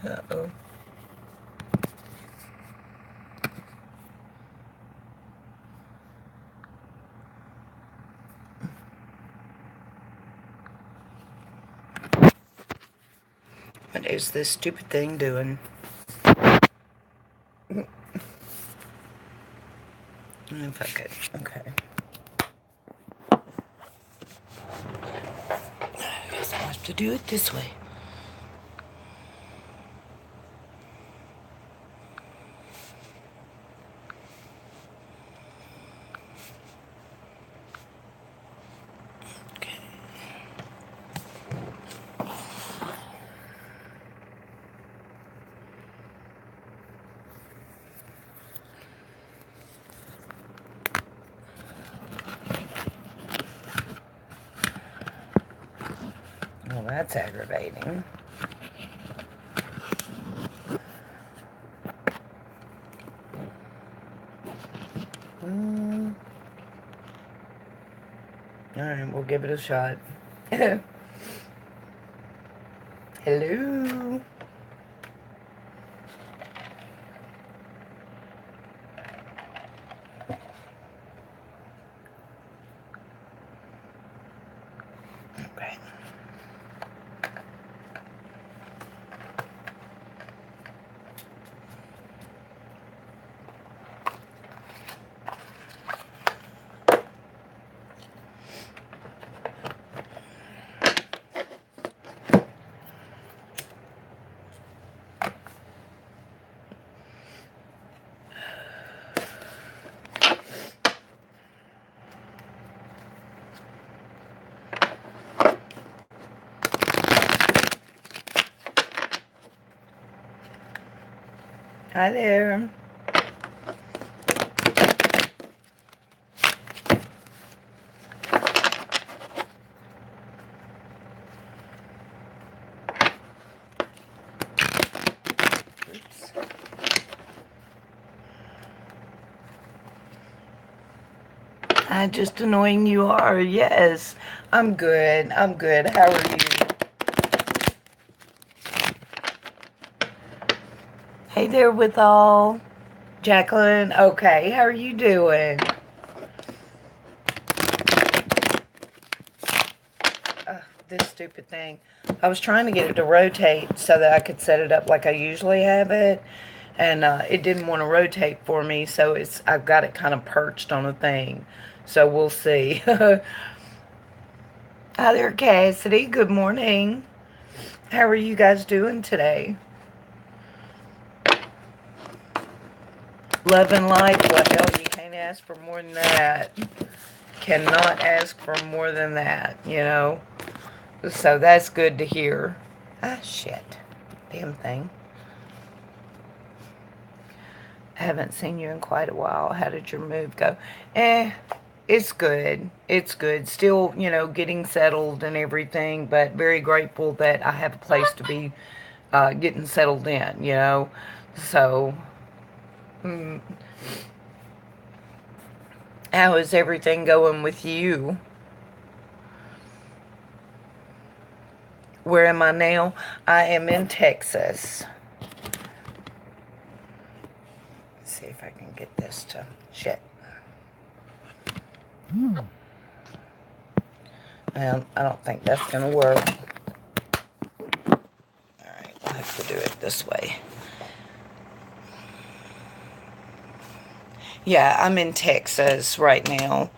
Uh-oh. What is this stupid thing doing? If I could. Okay. I guess I'll have to do it this way. Okay. Well, that's aggravating. Mm. Alright, we'll give it a shot. Hello? Okay. Hi there. Oops. Hi, just annoying you are. Yes. I'm good. I'm good. How are you? Hey there with all. Jacqueline. Okay. How are you doing? This stupid thing. I was trying to get it to rotate so that I could set it up like I usually have it, and it didn't want to rotate for me, so I've got it kind of perched on a thing. So we'll see. Hi there, Cassidy. Good morning. How are you guys doing today? Love and life. What hell? You can't ask for more than that. Cannot ask for more than that, you know? So that's good to hear. Ah, shit. Damn thing. I haven't seen you in quite a while. How did your move go? It's good. It's good. Still, getting settled and everything, but very grateful that I have a place to be getting settled in. So, mm, how is everything going with you? Where am I now? I am in Texas. Let's see if I can get this to shit. Well, I don't think that's going to work. Alright, I'll have to do it this way. Yeah, I'm in Texas right now.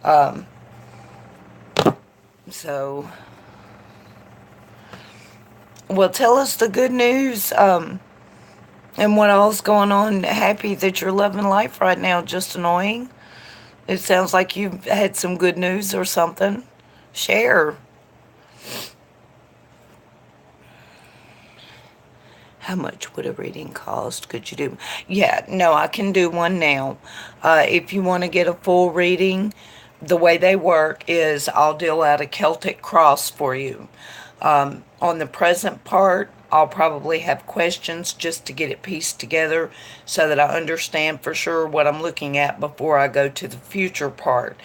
Um, so, well, tell us the good news and what all's going on. Happy that you're loving life right now. Just annoying. It sounds like you've had some good news or something. Share. How much would a reading cost? Could you do? Yeah, no, I can do one now. If you want to get a full reading, the way they work is I'll deal out a Celtic cross for you. On the present part, I'll probably have questions just to get it pieced together so that I understand for sure what I'm looking at before I go to the future part.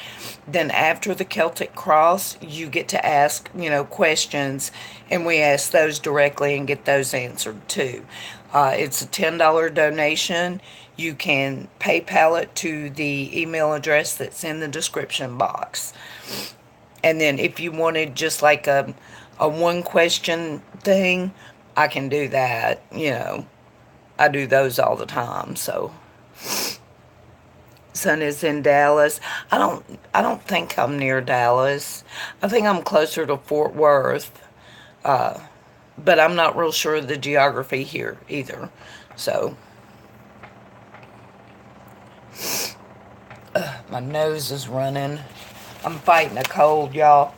Then after the Celtic Cross, you get to ask, questions, and we ask those directly and get those answered too. It's a $10 donation. You can PayPal it to the email address that's in the description box. And then if you wanted just like a one question thing, I can do that. I do those all the time. So son is in Dallas. I don't think I'm near Dallas. I think I'm closer to Fort Worth. But I'm not real sure of the geography here either. So my nose is running. I'm fighting a cold, y'all.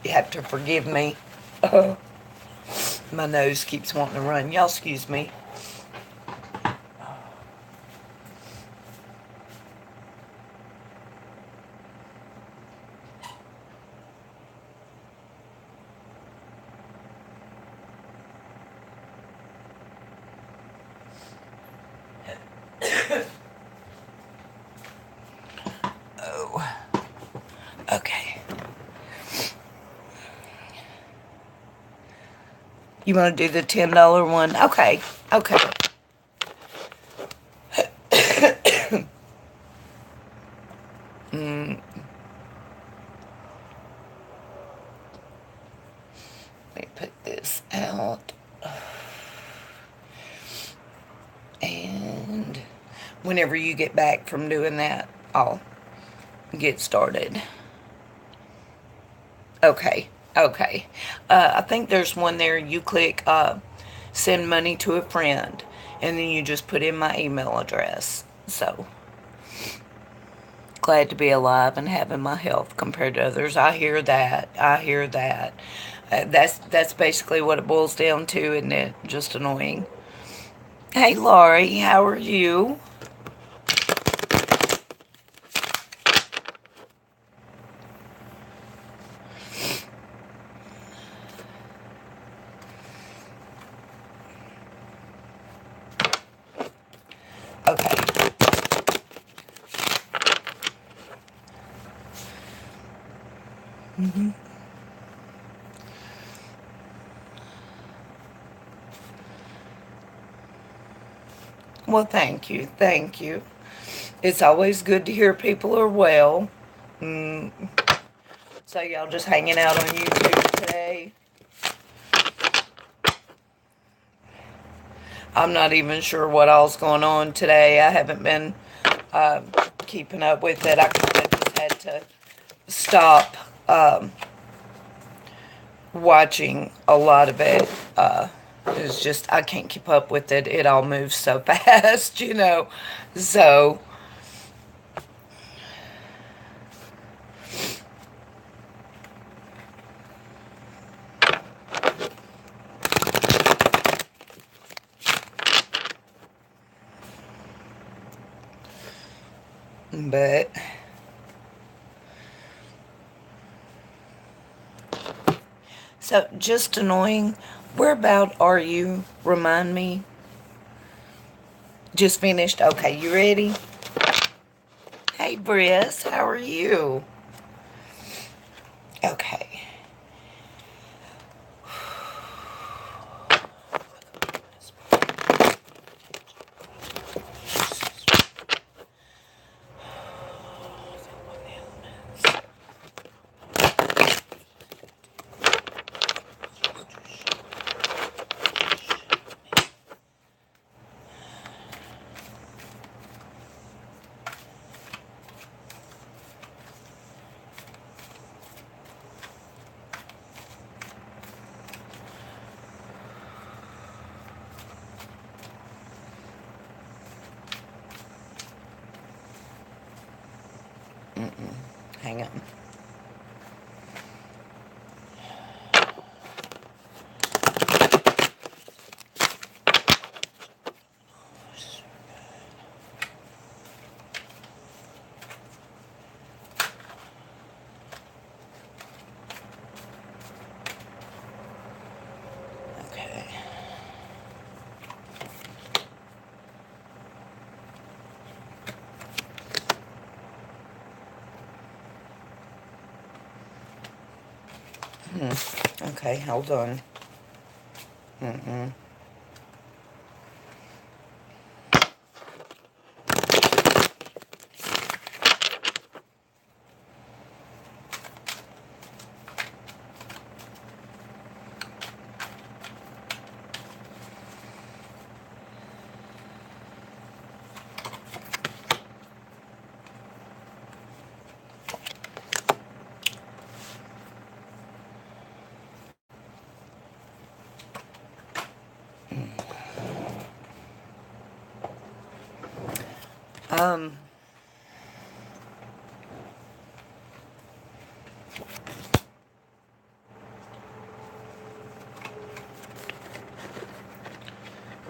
You have to forgive me. My nose keeps wanting to run. Y'all excuse me. Oh, okay. You want to do the $10 one? Okay. Okay. Let me put this out. And whenever you get back from doing that, I'll get started. Okay. Okay. I think there's one there. You click send money to a friend, and then you just put in my email address. So glad to be alive and having my health compared to others. I hear that. I hear that. That's basically what it boils down to, isn't it? Just annoying. Hey, Laurie, how are you? Okay. Well, thank you. Thank you. It's always good to hear people are well. Mm, so y'all just hanging out on YouTube today? I'm not even sure what all's going on today. I haven't been uh, keeping up with it. I kind of just had to stop watching a lot of it. It's just, I can't keep up with it. It all moves so fast. So, but so just annoying. Where about are you? Remind me. Just finished. Okay, you ready? Hey, Briss, how are you? Okay. Hang on. Okay. Okay, hold on. Um,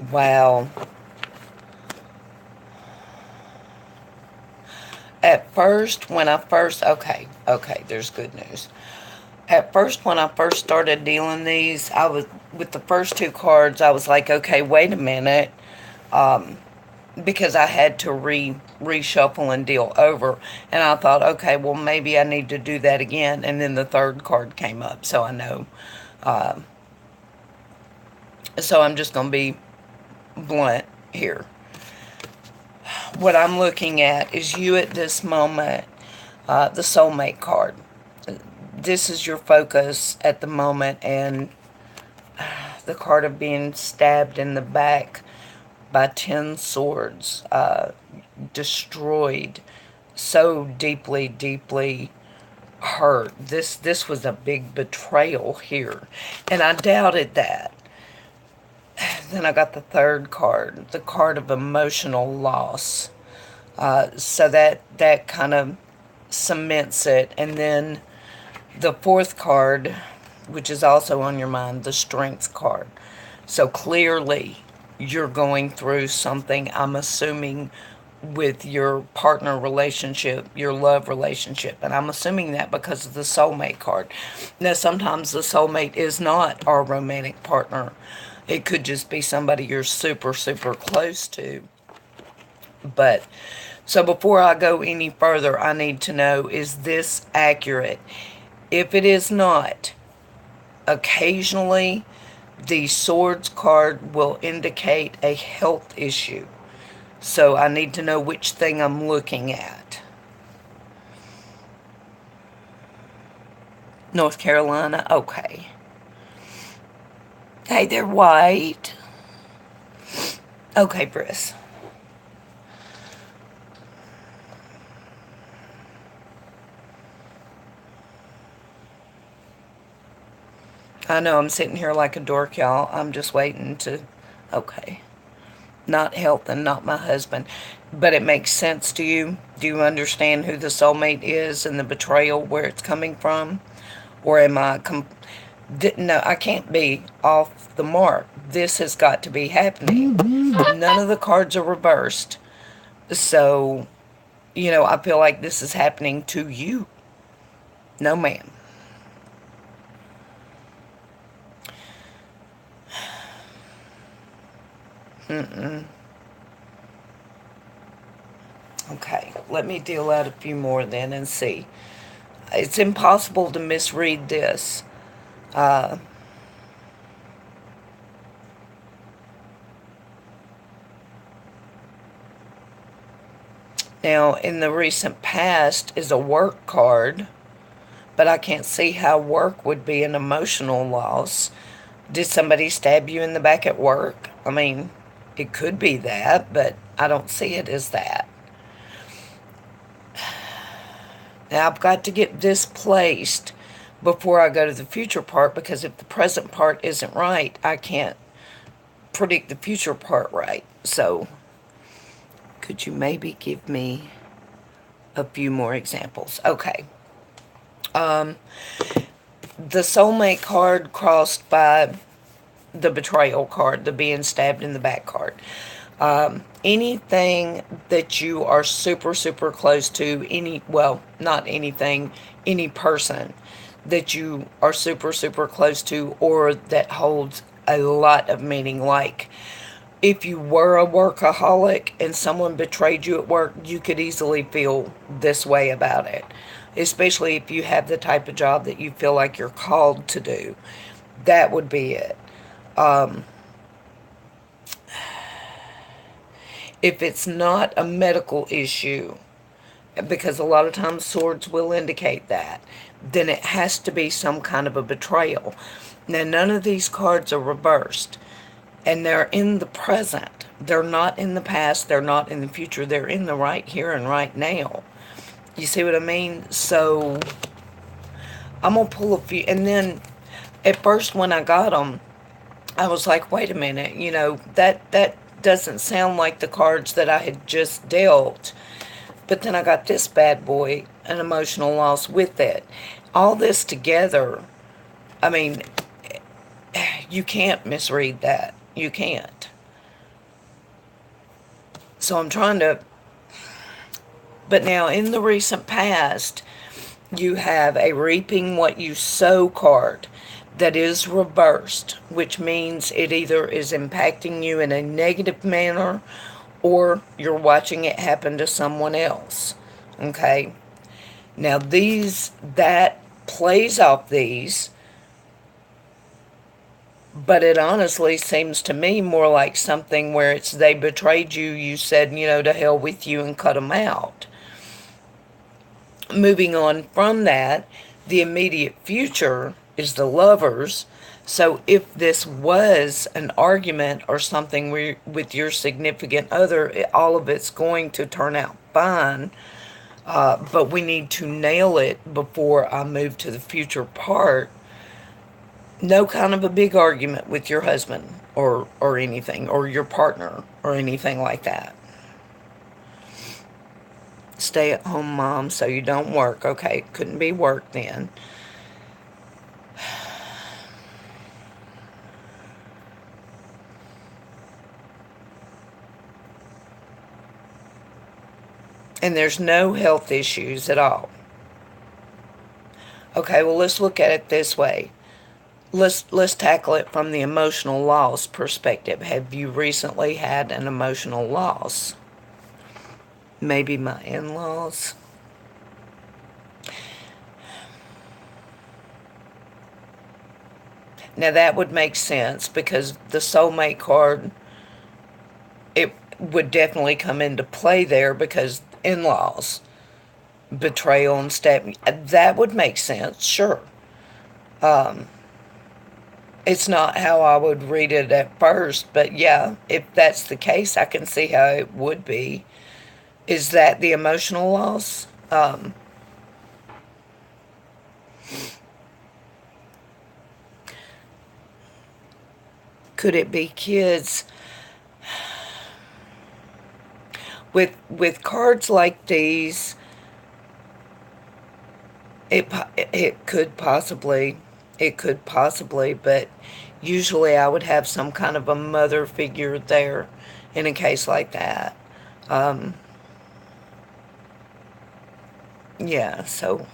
wow. At first, okay, there's good news. At first, when I first started dealing these, I was, with the first two cards, I was like, okay, wait a minute. Because I had to reshuffle and deal over. And I thought, okay, well, maybe I need to do that again. And then the third card came up, so I know. So I'm just going to be blunt here. What I'm looking at is you at this moment, the soulmate card. This is your focus at the moment, and the card of being stabbed in the back by 10 swords, destroyed, so deeply, deeply hurt. This was a big betrayal here, and I doubted that. Then I got the third card, the card of emotional loss. So that kind of cements it. And then the fourth card, which is also on your mind, the strength card. So clearly you're going through something, I'm assuming, with your partner relationship, your love relationship. And I'm assuming that because of the soulmate card. Now, sometimes the soulmate is not our romantic partner. It could just be somebody you're super, super close to. But, so before I go any further, I need to know, is this accurate? If it is not, occasionally the swords card will indicate a health issue. So I need to know which thing I'm looking at. North Carolina, okay. Hey, they're white. Okay, Briss. I know I'm sitting here like a dork, y'all. I'm just waiting to... Okay. Not health and not my husband. But it makes sense to you? Do you understand who the soulmate is and the betrayal, where it's coming from? Or am I... no, I can't be off the mark. This has got to be happening. None of the cards are reversed. So, I feel like this is happening to you. No, ma'am. Okay, let me deal out a few more then and see. It's impossible to misread this. Now, in the recent past is a work card, but I can't see how work would be an emotional loss. Did somebody stab you in the back at work? I mean, it could be that, but I don't see it as that. Now, I've got to get this placed before I go to the future part, because if the present part isn't right, I can't predict the future part right. So, could you maybe give me a few more examples? Okay. The soulmate card crossed by the betrayal card, the being stabbed in the back card. Anything that you are super, super close to, not anything, any person that you are super, super close to, or that holds a lot of meaning. Like, if you were a workaholic and someone betrayed you at work, you could easily feel this way about it. especially if you have the type of job that you feel like you're called to do. That would be it. Um, if it's not a medical issue, because a lot of times swords will indicate that, then it has to be some kind of a betrayal. Now, none of these cards are reversed, and they're in the present. They're not in the past, they're not in the future, they're in the right here and right now. You see what I mean? So, I'm gonna pull a few, and then at first when I got them, I was like, wait a minute, that doesn't sound like the cards that I had just dealt. But then I got this bad boy, an emotional loss with it. All this together, I mean, you can't misread that. You can't. So I'm trying to. But now, in the recent past, you have a reaping what you sow card that is reversed, which means it either is impacting you in a negative manner or you're watching it happen to someone else. Okay? Now, that plays off these, but it honestly seems to me more like something where it's they betrayed you, you said, to hell with you and cut them out. Moving on from that, the immediate future is the lovers. So if this was an argument or something with your significant other, all of it's going to turn out fine. But we need to nail it before I move to the future part. No kind of a big argument with your husband or anything, or your partner or anything like that. Stay at home mom so you don't work. Okay, couldn't be work then. And there's no health issues at all. Okay, well, let's look at it this way. Let's tackle it from the emotional loss perspective. Have you recently had an emotional loss? Maybe my in-laws. Now that would make sense because the soulmate card, it would definitely come into play there because in-laws, betrayal and stabbing. That would make sense, sure. It's not how I would read it at first, but yeah, if that's the case, I can see how it would be. Is that the emotional loss? Could it be kids? With cards like these, it could possibly, but usually I would have some kind of a mother figure there in a case like that. Um, yeah, so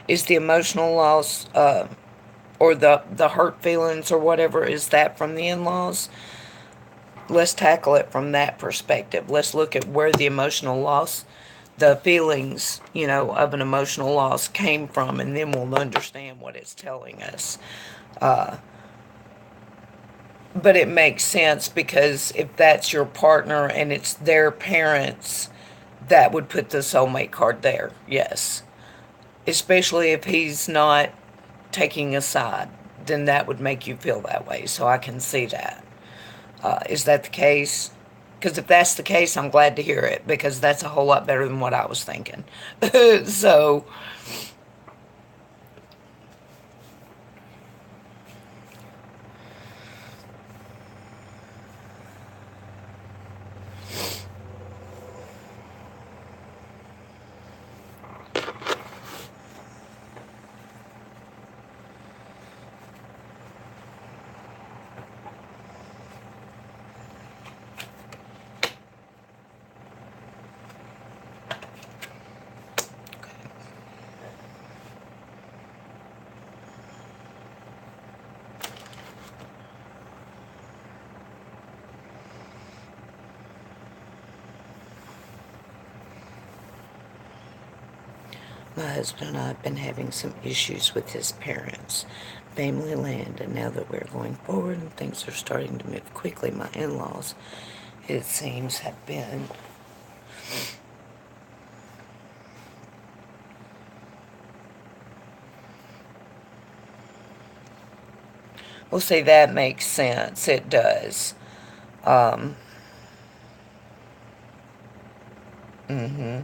is the emotional loss or the hurt feelings or whatever, is that from the in-laws? Let's tackle it from that perspective. Let's look at where the emotional loss, the feelings, of an emotional loss came from, and then we'll understand what it's telling us. But it makes sense because if that's your partner and it's their parents, that would put the soulmate card there, yes. Especially if he's not taking a side, then that would make you feel that way. So I can see that. Is that the case? Because if that's the case, I'm glad to hear it because that's a whole lot better than what I was thinking. So, My husband and I have been having some issues with his parents, family land, and now that we're going forward and things are starting to move quickly, my in-laws, it seems, have been well, see, that makes sense. It does. Um, mm-hmm.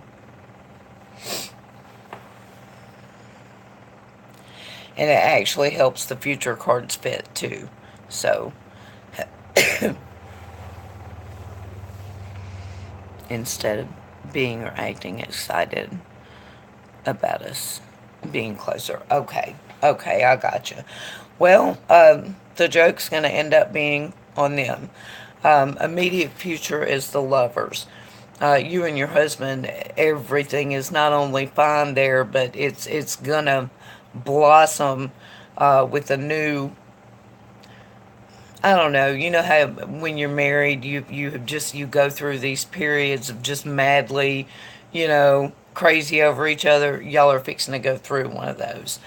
And it actually helps the future cards fit too. So instead of being or acting excited about us being closer. Okay. Okay, I gotcha. Well, the joke's going to end up being on them. Immediate future is the lovers. You and your husband, everything is not only fine there, but it's gonna blossom with a new. I don't know. You know how when you're married, you go through these periods of just madly, crazy over each other. Y'all are fixing to go through one of those,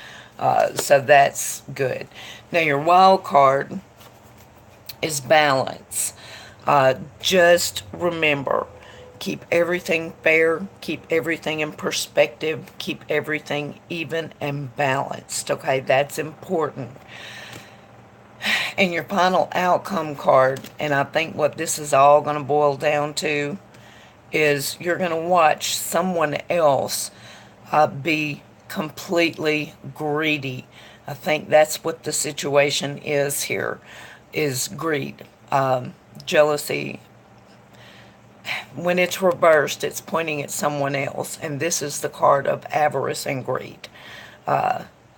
so that's good. Now your wild card is balance. Just remember, keep everything fair, keep everything in perspective, keep everything even and balanced. Okay, that's important. And your final outcome card, and I think what this is all going to boil down to, is you're going to watch someone else be completely greedy. I think that's what the situation is here, is greed. Jealousy, when it's reversed, it's pointing at someone else, and this is the card of avarice and greed.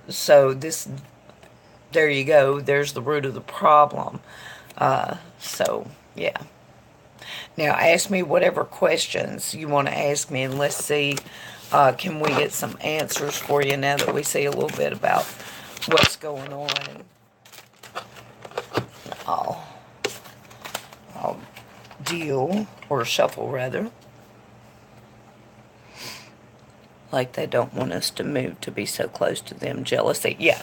So this, there you go. There's the root of the problem. So yeah. Now ask me whatever questions you want to ask me, and let's see, can we get some answers for you now that we see a little bit about what's going on. I'll, I'll deal, or shuffle rather, like they don't want us to move to be so close to them. Jealousy. Yeah,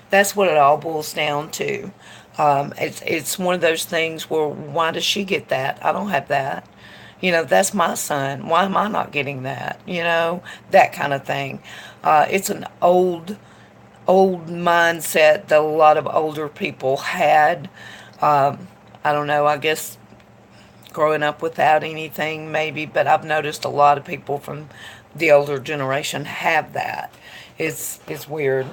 that's what it all boils down to. It's one of those things where, why does she get that? I don't have that. That's my son. Why am I not getting that? That kind of thing. It's an old mindset that a lot of older people had. I don't know, I guess growing up without anything maybe, but I've noticed a lot of people from the older generation have that. It's weird.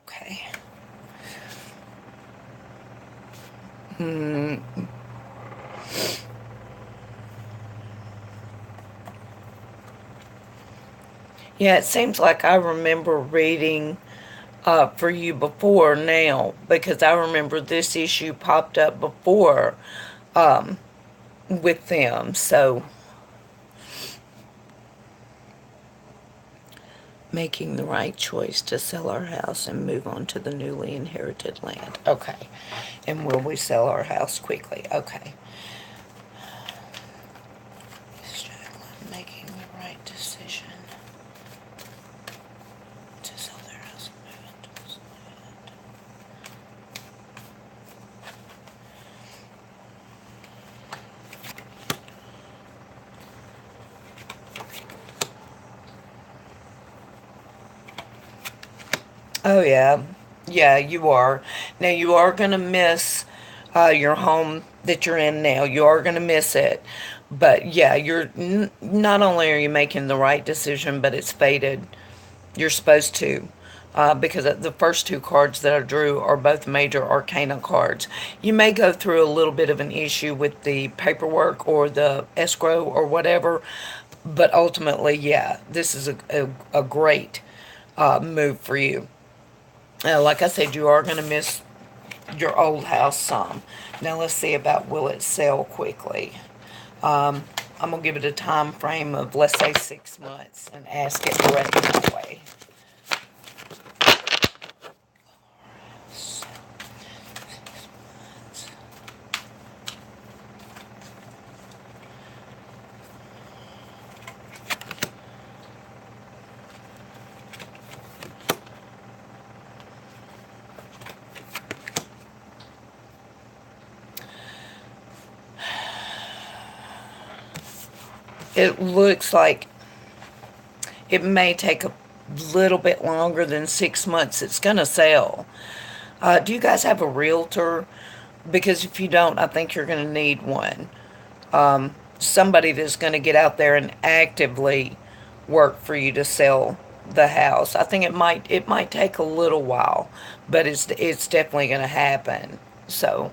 Okay. Yeah, it seems like I remember reading for you before now, because I remember this issue popped up before with them. So, making the right choice to sell our house and move on to the newly inherited land. Okay. And will we sell our house quickly? Okay. Making the right decision to sell their house and move into this land. Oh, yeah. Yeah, you are. Now, you are going to miss your home that you're in now. You are going to miss it. But, yeah, not only are you making the right decision, but it's fated. You're supposed to. Because the first two cards that I drew are both major arcana cards. You may go through a little bit of an issue with the paperwork or the escrow or whatever, but ultimately, yeah, this is a great move for you. Like I said, you are going to miss your old house some. Now let's see about will it sell quickly. I'm gonna give it a time frame of, let's say, 6 months and ask it directly that way. It looks like it may take a little bit longer than 6 months. It's gonna sell. Do you guys have a realtor? Because if you don't, I think you're gonna need one. Somebody that's gonna get out there and actively work for you to sell the house. I think it might take a little while, but it's definitely gonna happen. So,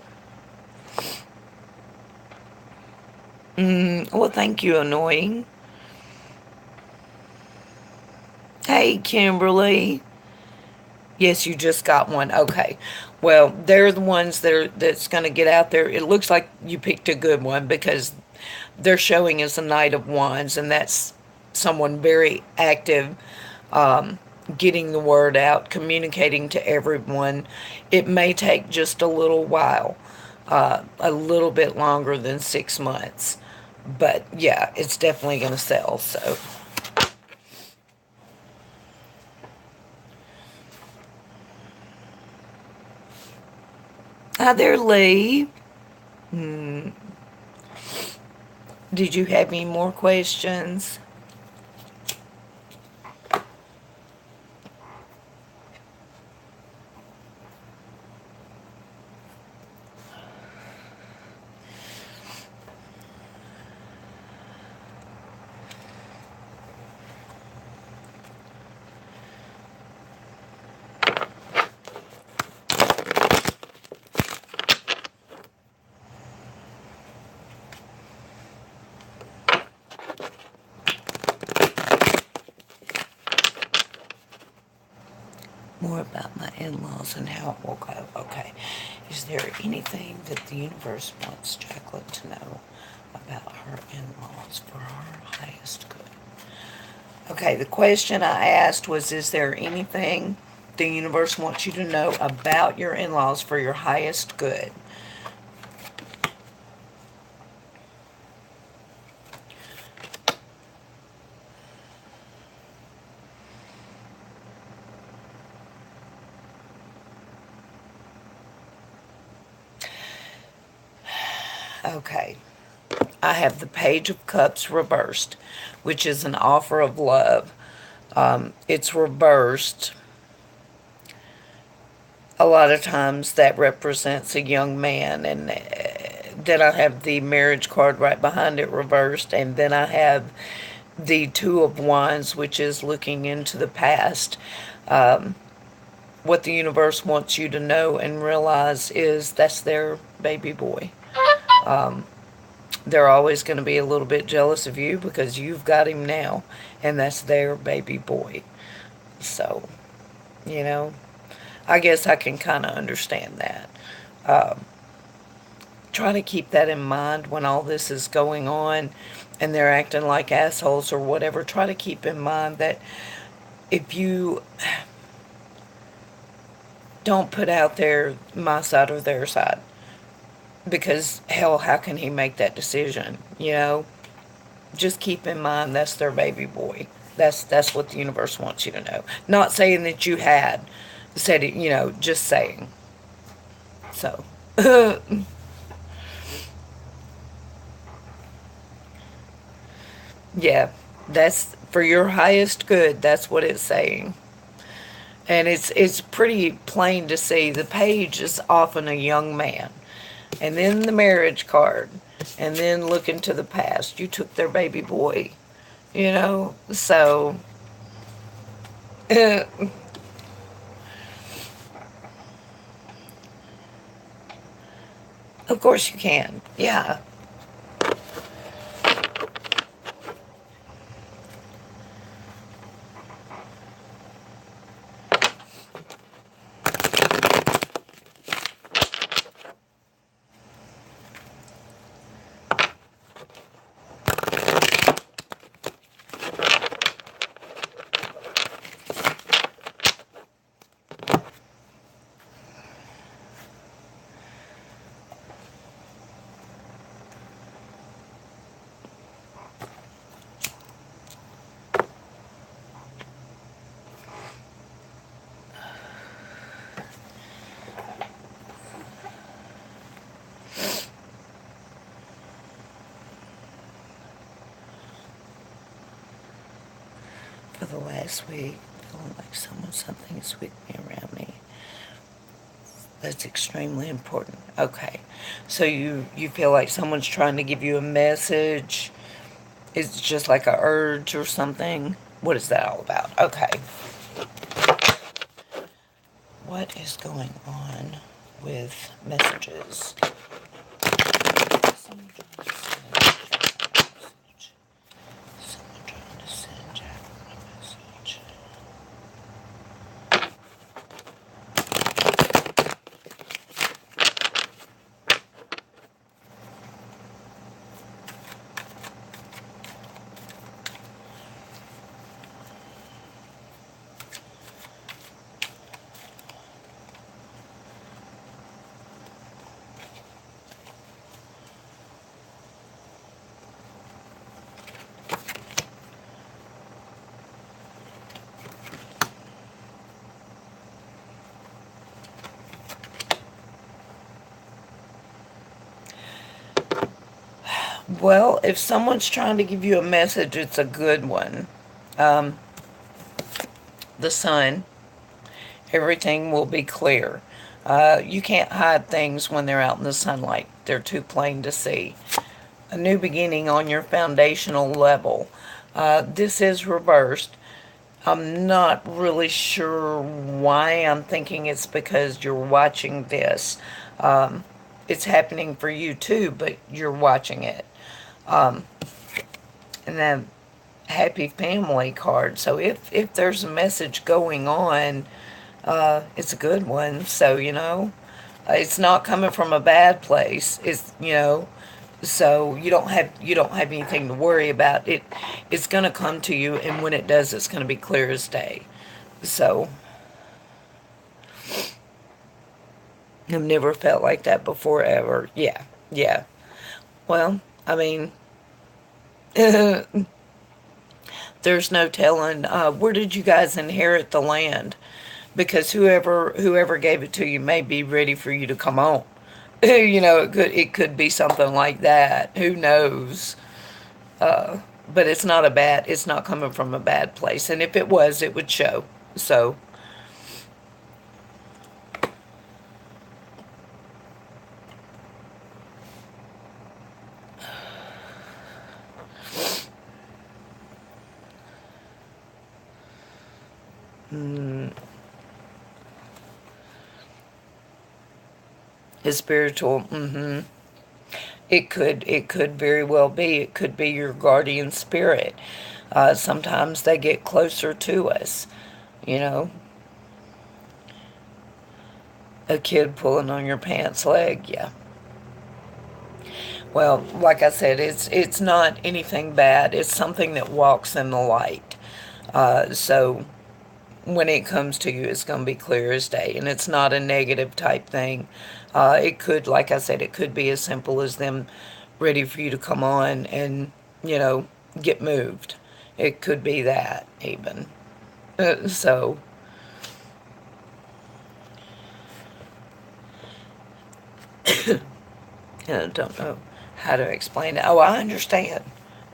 well, thank you, annoying. Hey, Kimberly. Yes, you just got one. Okay. Well, they're the ones that's going to get out there. It looks like you picked a good one because they're showing as a Knight of Wands, and that's someone very active, getting the word out, communicating to everyone. It may take just a little while, a little bit longer than 6 months, but yeah, it's definitely going to sell. So, hi there, Lee. Did you have any more questions? More about my in-laws and how it will go. Okay. Is there anything that the universe wants Jacqueline to know about her in-laws for her highest good? Okay, the question I asked was, is there anything the universe wants you to know about your in-laws for your highest good? Okay. I have the Page of Cups reversed, which is an offer of love. It's reversed. A lot of times that represents a young man, and then I have the marriage card right behind it reversed, and then I have the Two of Wands, which is looking into the past. What the universe wants you to know and realize is that's their baby boy. They're always going to be a little bit jealous of you because you've got him now, and that's their baby boy. So, you know, I guess I can kind of understand that. Try to keep that in mind when all this is going on and they're acting like assholes or whatever. Try to keep in mind that if you don't put out there my side or their side, because hell, how can he make that decision? Just keep in mind that's their baby boy. That's what the universe wants you to know. Not saying that you had said it, just saying. So, yeah, that's for your highest good. That's what it's saying. And it's pretty plain to see. The page is often a young man. And then the marriage card. And then look into the past. You took their baby boy. So, of course you can. Yeah. for the last week, feeling like something is with me around me. That's extremely important. Okay. So you feel like someone's trying to give you a message. It's just like a urge or something. What is that all about? Okay. What is going on with messages? Someone trying to send Jack a message. Well, if someone's trying to give you a message, it's a good one. Um, the sun, everything will be clear. You can't hide things when they're out in the sunlight. They're too plain to see. A new beginning on your foundational level. This is reversed. I'm not really sure why. I'm thinking it's because you're watching this. It's happening for you too, but you're watching it. And then happy family card. So if there's a message going on, it's a good one. So, it's not coming from a bad place. So you don't have anything to worry about. It's going to come to you, and when it does, it's going to be clear as day. So I've never felt like that before ever. Yeah, yeah. Well, I mean, there's no telling, where did you guys inherit the land? Because whoever gave it to you may be ready for you to come on. It could be something like that. Who knows? But it's not coming from a bad place. And if it was, it would show. So, it's spiritual. It could very well be. It could be your guardian spirit. Sometimes they get closer to us. You know, a kid pulling on your pants leg. Yeah. Well, like I said, it's not anything bad. It's something that walks in the light. So when it comes to you, it's going to be clear as day, and it's not a negative type thing. It could, like I said, it could be as simple as them ready for you to come on and you know get moved. It could be that even. So I don't know how to explain it. Oh, I understand.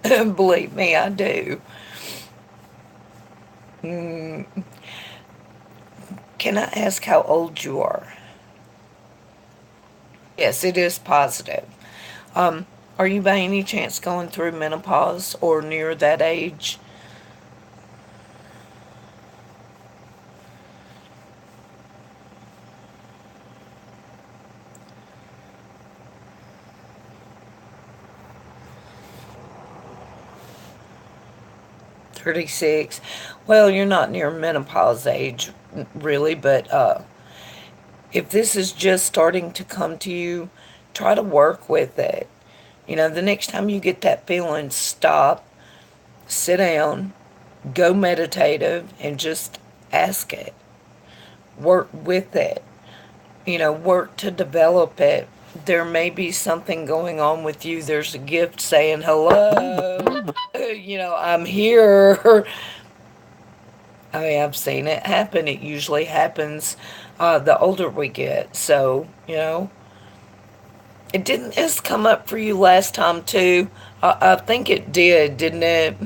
Believe me, I do. Mm, can I ask how old you are? Yes, it is positive. Um, are you by any chance going through menopause or near that age? 36. Well, you're not near menopause age, really, but if this is just starting to come to you, try to work with it. The next time you get that feeling, stop, sit down, go meditative, and just ask it. Work with it. Work to develop it. There may be something going on with you. There's a gift saying, hello, I'm here. I mean, I've seen it happen. It usually happens the older we get. So, it didn't this come up for you last time too? I think it did, didn't it?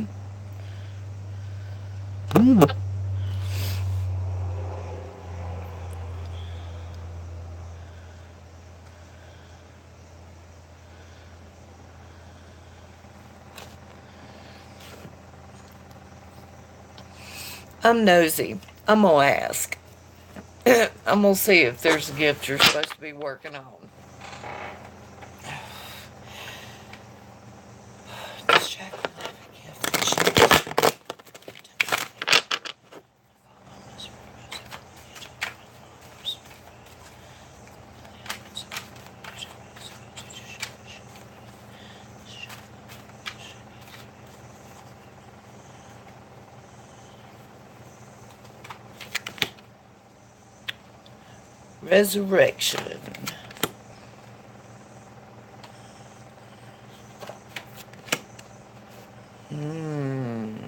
I'm nosy. I'm gonna ask. I'm gonna see if there's a gift you're supposed to be working on. Just check on every gift that she Resurrection. Hmm.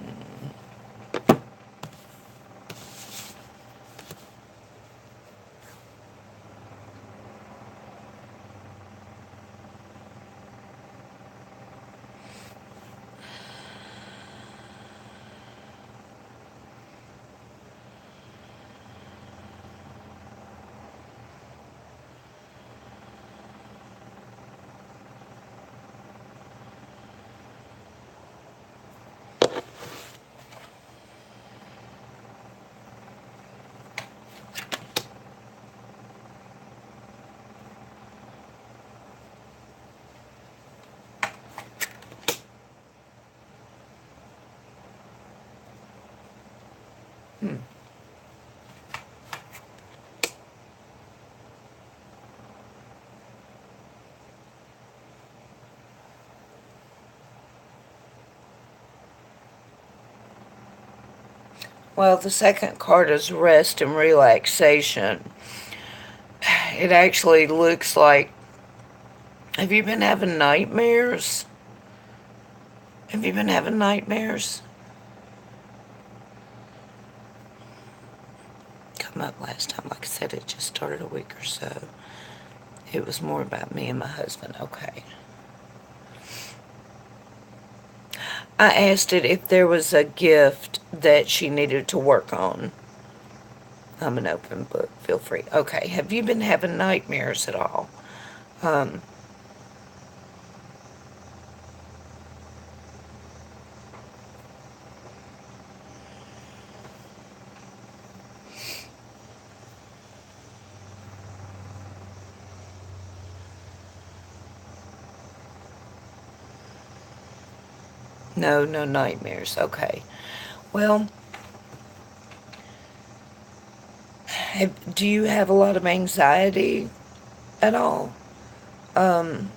Hmm. Well, the second card is rest and relaxation. It actually looks like. Have you been having nightmares? Have you been having nightmares? Come up last time. Like I said, it just started a week or so. It was more about me and my husband. Okay. I asked it if there was a gift that she needed to work on. I'm an open book. Feel free. Okay. Have you been having nightmares at all? Um, no, no nightmares. Okay. Well, do you have a lot of anxiety at all? Um,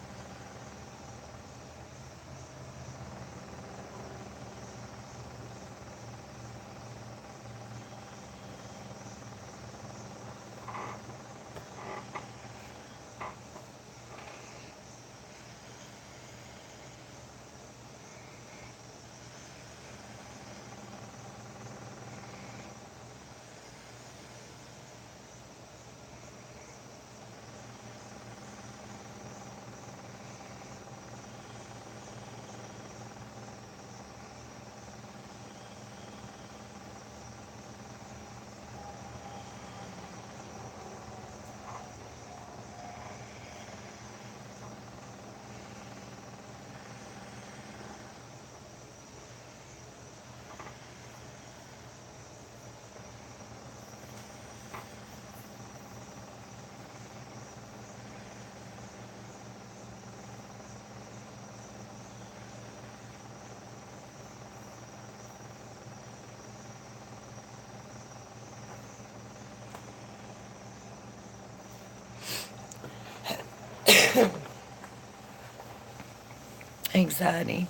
anxiety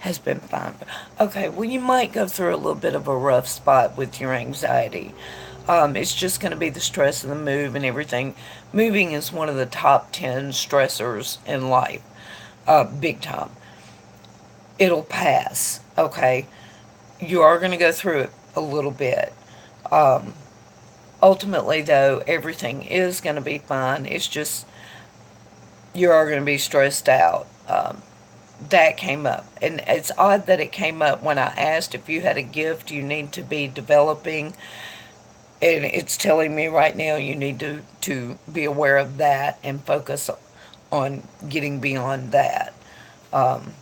has been fine. Okay, well, you might go through a little bit of a rough spot with your anxiety. It's just going to be the stress of the move and everything. Moving is one of the top 10 stressors in life, big time. It'll pass, okay? You are going to go through it a little bit. Um, Ultimately, though, everything is going to be fine. It's just you are going to be stressed out. that came up. And it's odd that it came up when I asked if you had a gift you need to be developing. And it's telling me right now you need to be aware of that and focus on getting beyond that. Um,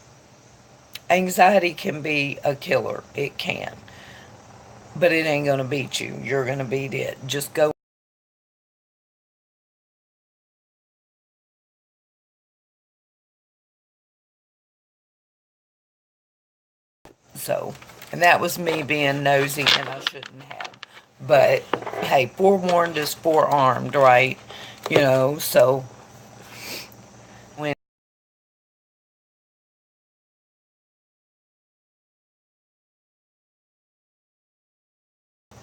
Anxiety can be a killer. It can. But it ain't going to beat you. You're going to beat it. Just go. So, and that was me being nosy and I shouldn't have. But hey, forewarned is forearmed, right? So when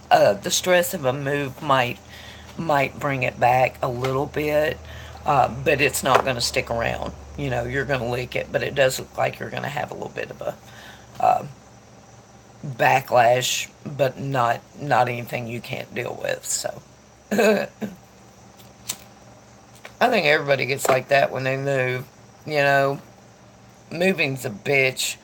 the stress of a move might bring it back a little bit, but it's not going to stick around. You're going to leak it, but it does look like you're going to have a little bit of a backlash, but not anything you can't deal with. So I think everybody gets like that when they move. You know, moving's a bitch.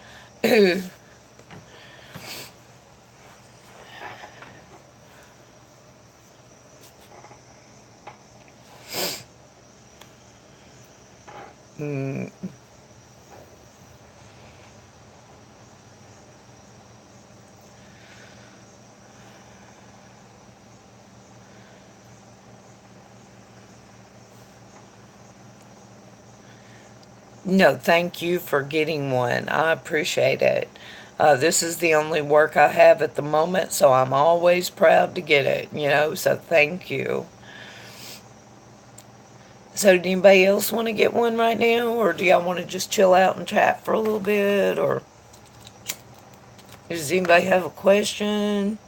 Mm, no, thank you for getting one. I appreciate it. This is the only work I have at the moment, so I'm always proud to get it. So thank you. So, do anybody else want to get one right now, or do y'all want to just chill out and chat for a little bit, or does anybody have a question?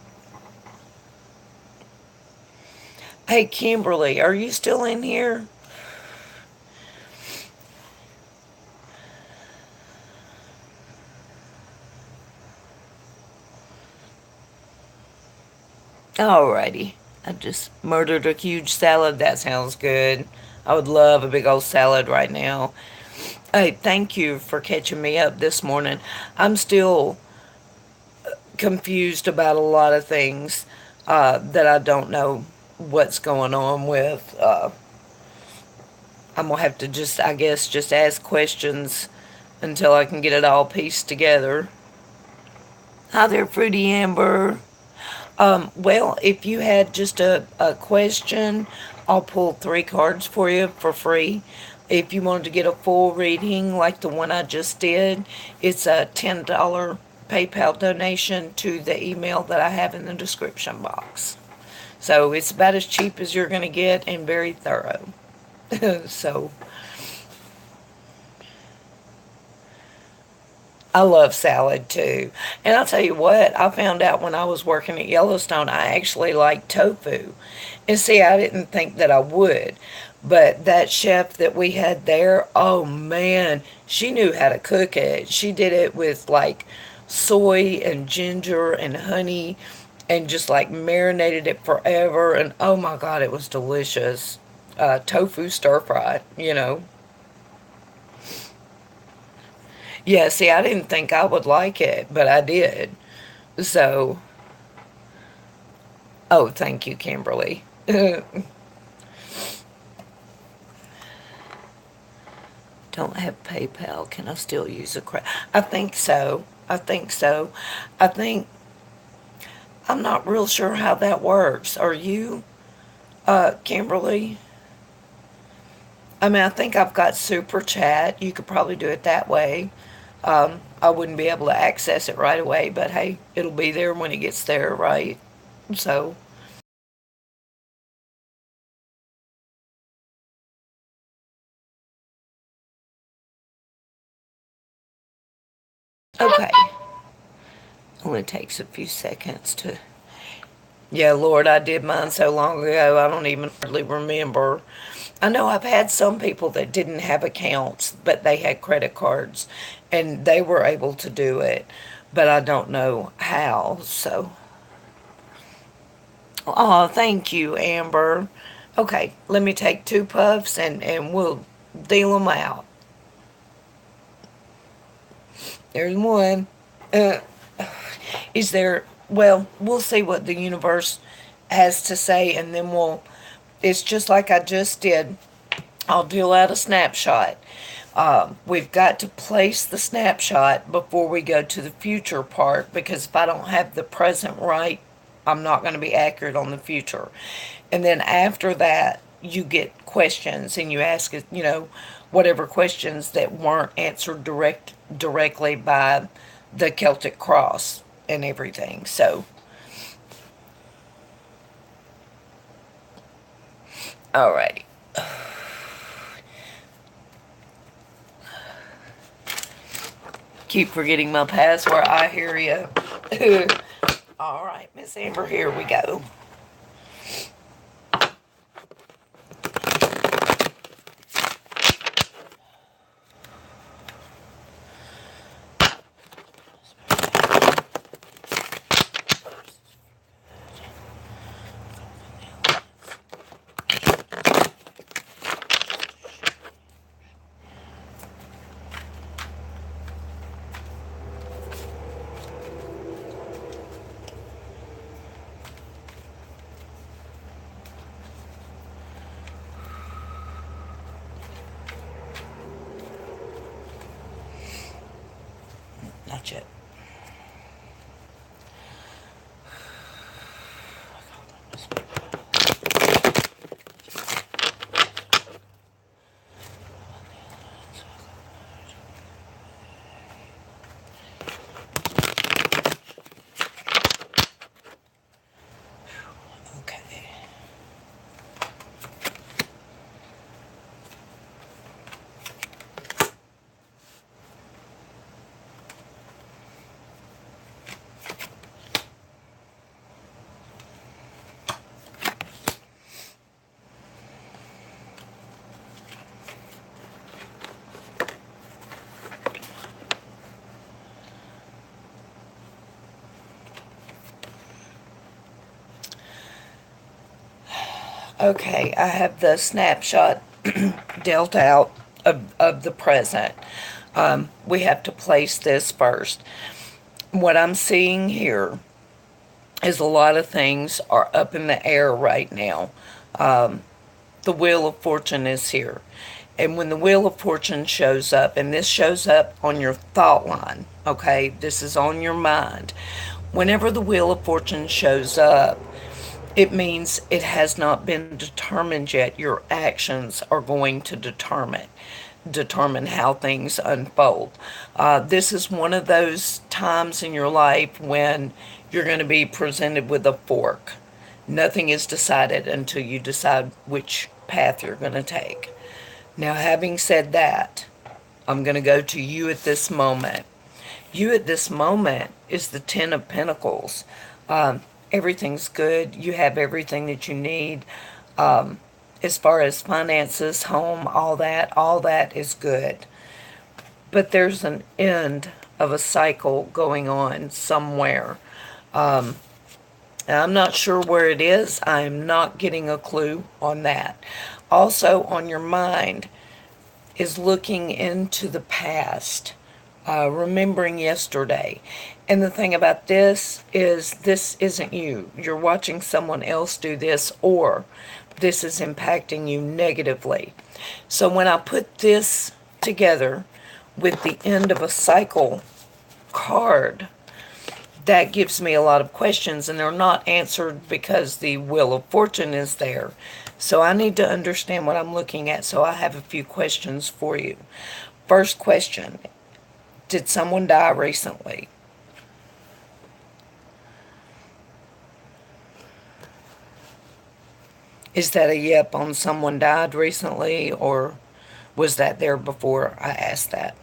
Hey, Kimberly, are you still in here? Alrighty. I just murdered a huge salad. That sounds good. I would love a big old salad right now. Hey, thank you for catching me up this morning. I'm still confused about a lot of things that I don't know what's going on with. I'm gonna have to just, I guess, just ask questions until I can get it all pieced together. Hi there, Fruity Amber. Well, if you had just a question, I'll pull 3 cards for you for free. If you wanted to get a full reading like the one I just did, it's a $10 PayPal donation to the email that I have in the description box. So it's about as cheap as you're going to get and very thorough. So I love salad too. And I'll tell you what, I found out when I was working at Yellowstone, I actually like tofu. And see, I didn't think that I would. But that chef that we had there, oh man, she knew how to cook it. She did it with like soy and ginger and honey and just like marinated it forever. And oh my God, it was delicious. Tofu stir fry. Yeah, see, I didn't think I would like it, but I did. So, oh, thank you, Kimberly. Don't have PayPal. Can I still use a credit? I think so. I think so. I think I'm not real sure how that works. Are you, Kimberly? I mean, I think I've got Super Chat. You could probably do it that way. I wouldn't be able to access it right away, but hey, it'll be there when it gets there, right? So, okay. Only takes a few seconds to. Yeah, Lord, I did mine so long ago, I don't even hardly remember. I know I've had some people that didn't have accounts, but they had credit cards, and they were able to do it, but I don't know how, so. Oh, thank you, Amber. Okay, let me take 2 puffs and we'll deal them out. There's one. Uh, is there, well, we'll see what the universe has to say, and then it's just like I just did. I'll deal out a snapshot. We've got to place the snapshot before we go to the future part, because if I don't have the present right, I'm not going to be accurate on the future. And then after that, you get questions and you ask it, whatever questions that weren't answered directly by the Celtic cross and everything. So, alrighty. Keep forgetting my password. I hear you. All right, Miss Amber, here we go. Not yet. Okay. Okay, I have the snapshot dealt out of the present. We have to place this first. What I'm seeing here is a lot of things are up in the air right now. The Wheel of Fortune is here. And when the Wheel of Fortune shows up, and this shows up on your thought line, okay, this is on your mind. Whenever the Wheel of Fortune shows up, it means it has not been determined yet. Your actions are going to determine how things unfold. This is one of those times in your life when you're going to be presented with a fork. Nothing is decided until you decide which path you're going to take. Now, having said that, I'm going to go to you at this moment. You at this moment is the Ten of Pentacles. Everything's good. You have everything that you need. As far as finances, home, all that is good. But there's an end of a cycle going on somewhere. And I'm not sure where it is. I'm not getting a clue on that. Also, on your mind is looking into the past, remembering yesterday. And the thing about this is, this isn't you. You're watching someone else do this, or this is impacting you negatively. So when I put this together with the end of a cycle card, that gives me a lot of questions, and they're not answered because the Wheel of Fortune is there. So I need to understand what I'm looking at, so I have a few questions for you. First question, did someone die recently? Is that a yep on someone died recently, or was that there before I asked that?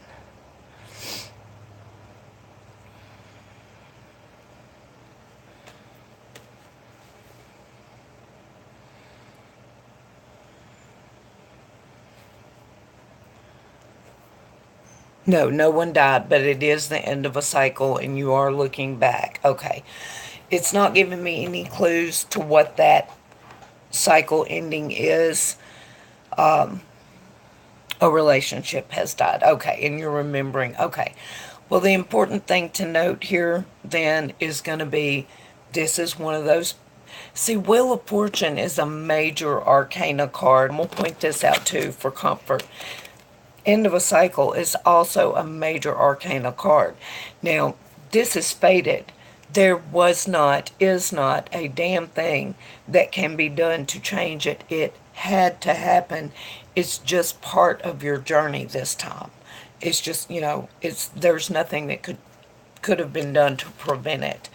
No, no one died, but it is the end of a cycle and you are looking back. Okay. It's not giving me any clues to what that cycle ending is. A relationship has died. Okay, and you're remembering. Okay. Well, the important thing to note here then is going to be this is one of those. See, Wheel of Fortune is a major arcana card. And we'll point this out too for comfort. End of a cycle is also a major arcana card. Now, this is fated. There was not, is not a damn thing that can be done to change it. It had to happen. It's just part of your journey this time. It's just, there's nothing that could have been done to prevent it.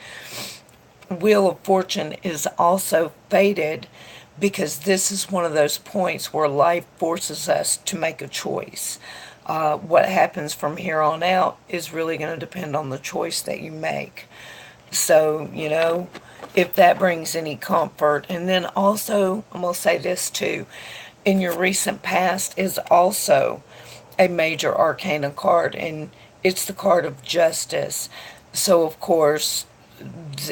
Wheel of Fortune is also fated because this is one of those points where life forces us to make a choice. What happens from here on out is really going to depend on the choice that you make. So, if that brings any comfort. And then also, I'm going to say this too, in your recent past is also a major arcana card, and it's the card of justice. So, of course,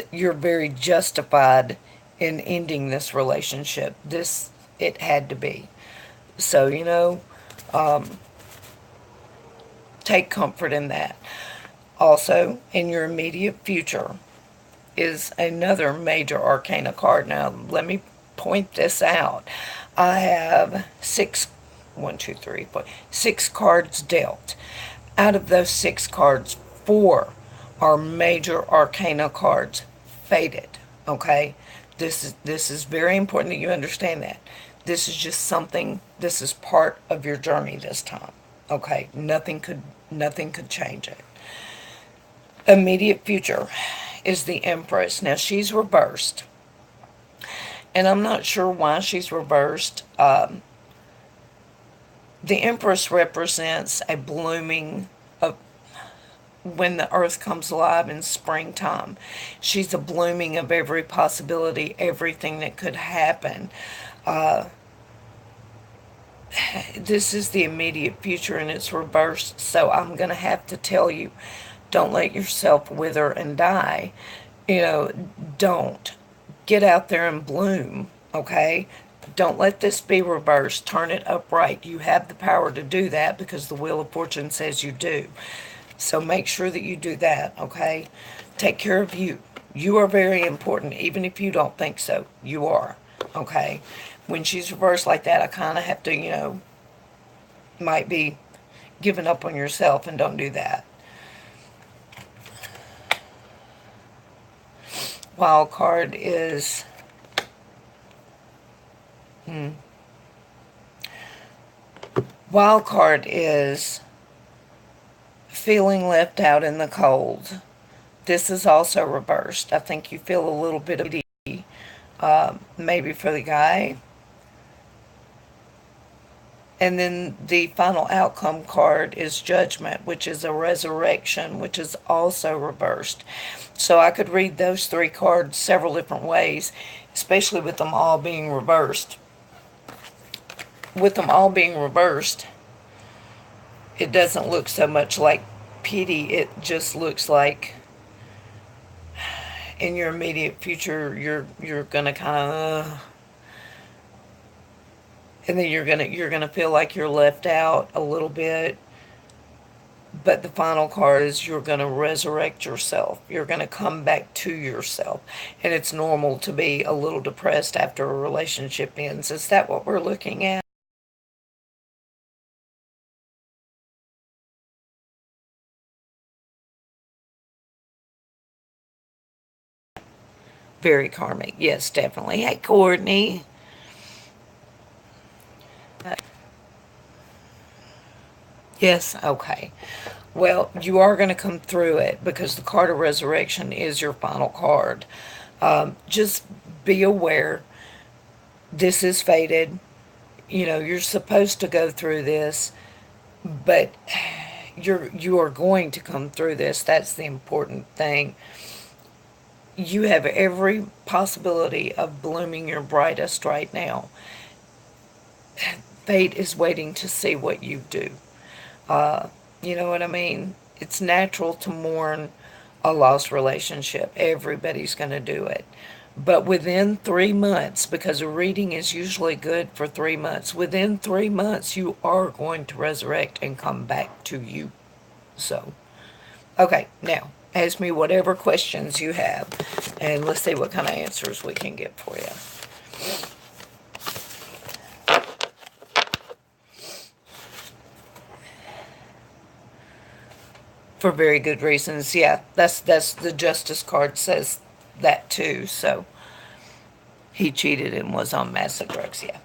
you're very justified in ending this relationship. It had to be. So, take comfort in that. Also, in your immediate future is another major arcana card. Now, let me point this out. I have six cards dealt. Out of those 6 cards, 4 are major arcana cards, fated. Okay, this is very important that you understand that. This is just something. This is part of your journey this time. Okay, nothing could change it. Immediate future is the Empress. Now she's reversed, and I'm not sure why she's reversed. The Empress represents a blooming of when the earth comes alive in springtime. She's a blooming of every possibility, everything that could happen. This is the immediate future and it's reversed, so I'm going to have to tell you, don't let yourself wither and die. Don't. Get out there and bloom, okay? Don't let this be reversed. Turn it upright. You have the power to do that because the Wheel of Fortune says you do. So make sure that you do that, okay? Take care of you. You are very important, even if you don't think so. You are, okay? When she's reversed like that, I kind of have to, might be giving up on yourself, and don't do that. Wild card is wild card is feeling left out in the cold. This is also reversed. I think you feel a little bit of maybe for the guy. And then the final outcome card is Judgment, which is a resurrection, which is also reversed. So I could read those 3 cards several different ways, especially with them all being reversed. With them all being reversed, it doesn't look so much like pity. It just looks like in your immediate future, you're gonna kind of, and then you're gonna feel like you're left out a little bit. But the final card is you're gonna resurrect yourself. You're gonna come back to yourself, and it's normal to be a little depressed after a relationship ends. Is that what we're looking at? Very karmic. Yes, definitely. Hey, Courtney. Yes, okay. Well, you are going to come through it because the card of resurrection is your final card. Just be aware this is fated. You're supposed to go through this, but you are going to come through this. That's the important thing. You have every possibility of blooming your brightest right now. Fate is waiting to see what you do. You know what I mean? It's natural to mourn a lost relationship. Everybody's going to do it. But within 3 months, because a reading is usually good for 3 months, within 3 months, you are going to resurrect and come back to you. So, Okay, now, ask me whatever questions you have, and let's see what kind of answers we can get for you. For very good reasons, yeah. That's the Justice card says that too, so he cheated and was on massive drugs, yeah.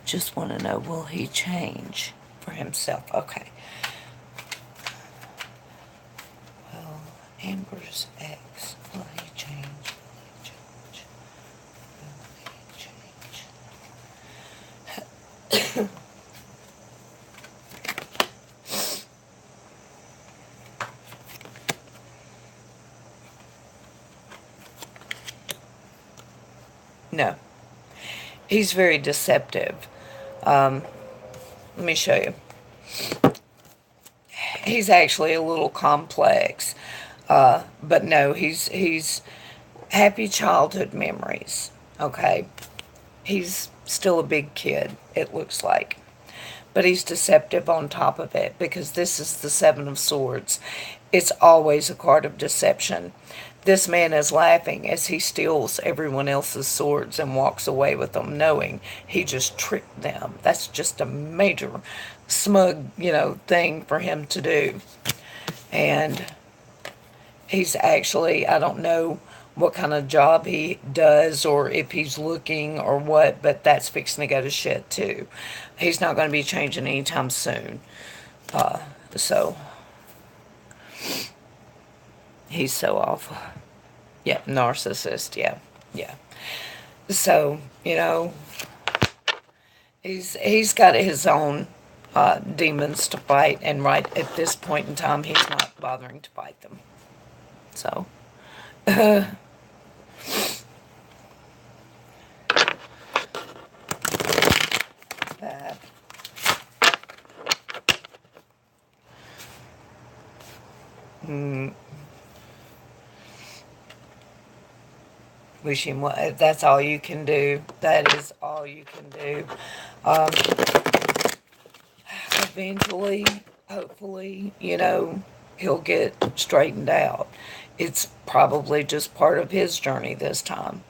Just want to know, will he change for himself? Okay. Well, Amber's ex, will he change? Will he change? Will he change? No. He's very deceptive. Let me show you. He's actually a little complex. But no, he's happy childhood memories. Okay. He's still a big kid, it looks like. But he's deceptive on top of it because this is the Seven of Swords. It's always a card of deception. This man is laughing as he steals everyone else's swords and walks away with them, knowing he just tricked them. That's just a major smug, thing for him to do. And he's actually, I don't know what kind of job he does or if he's looking or what, but that's fixing to go to shit too. He's not going to be changing anytime soon. So he's so awful. Yeah, narcissist. Yeah, yeah. So he's got his own demons to fight, and right at this point in time, he's not bothering to fight them. So. That. Wish him well. That's all you can do. That is all you can do. Eventually, hopefully, he'll get straightened out. It's probably just part of his journey this time.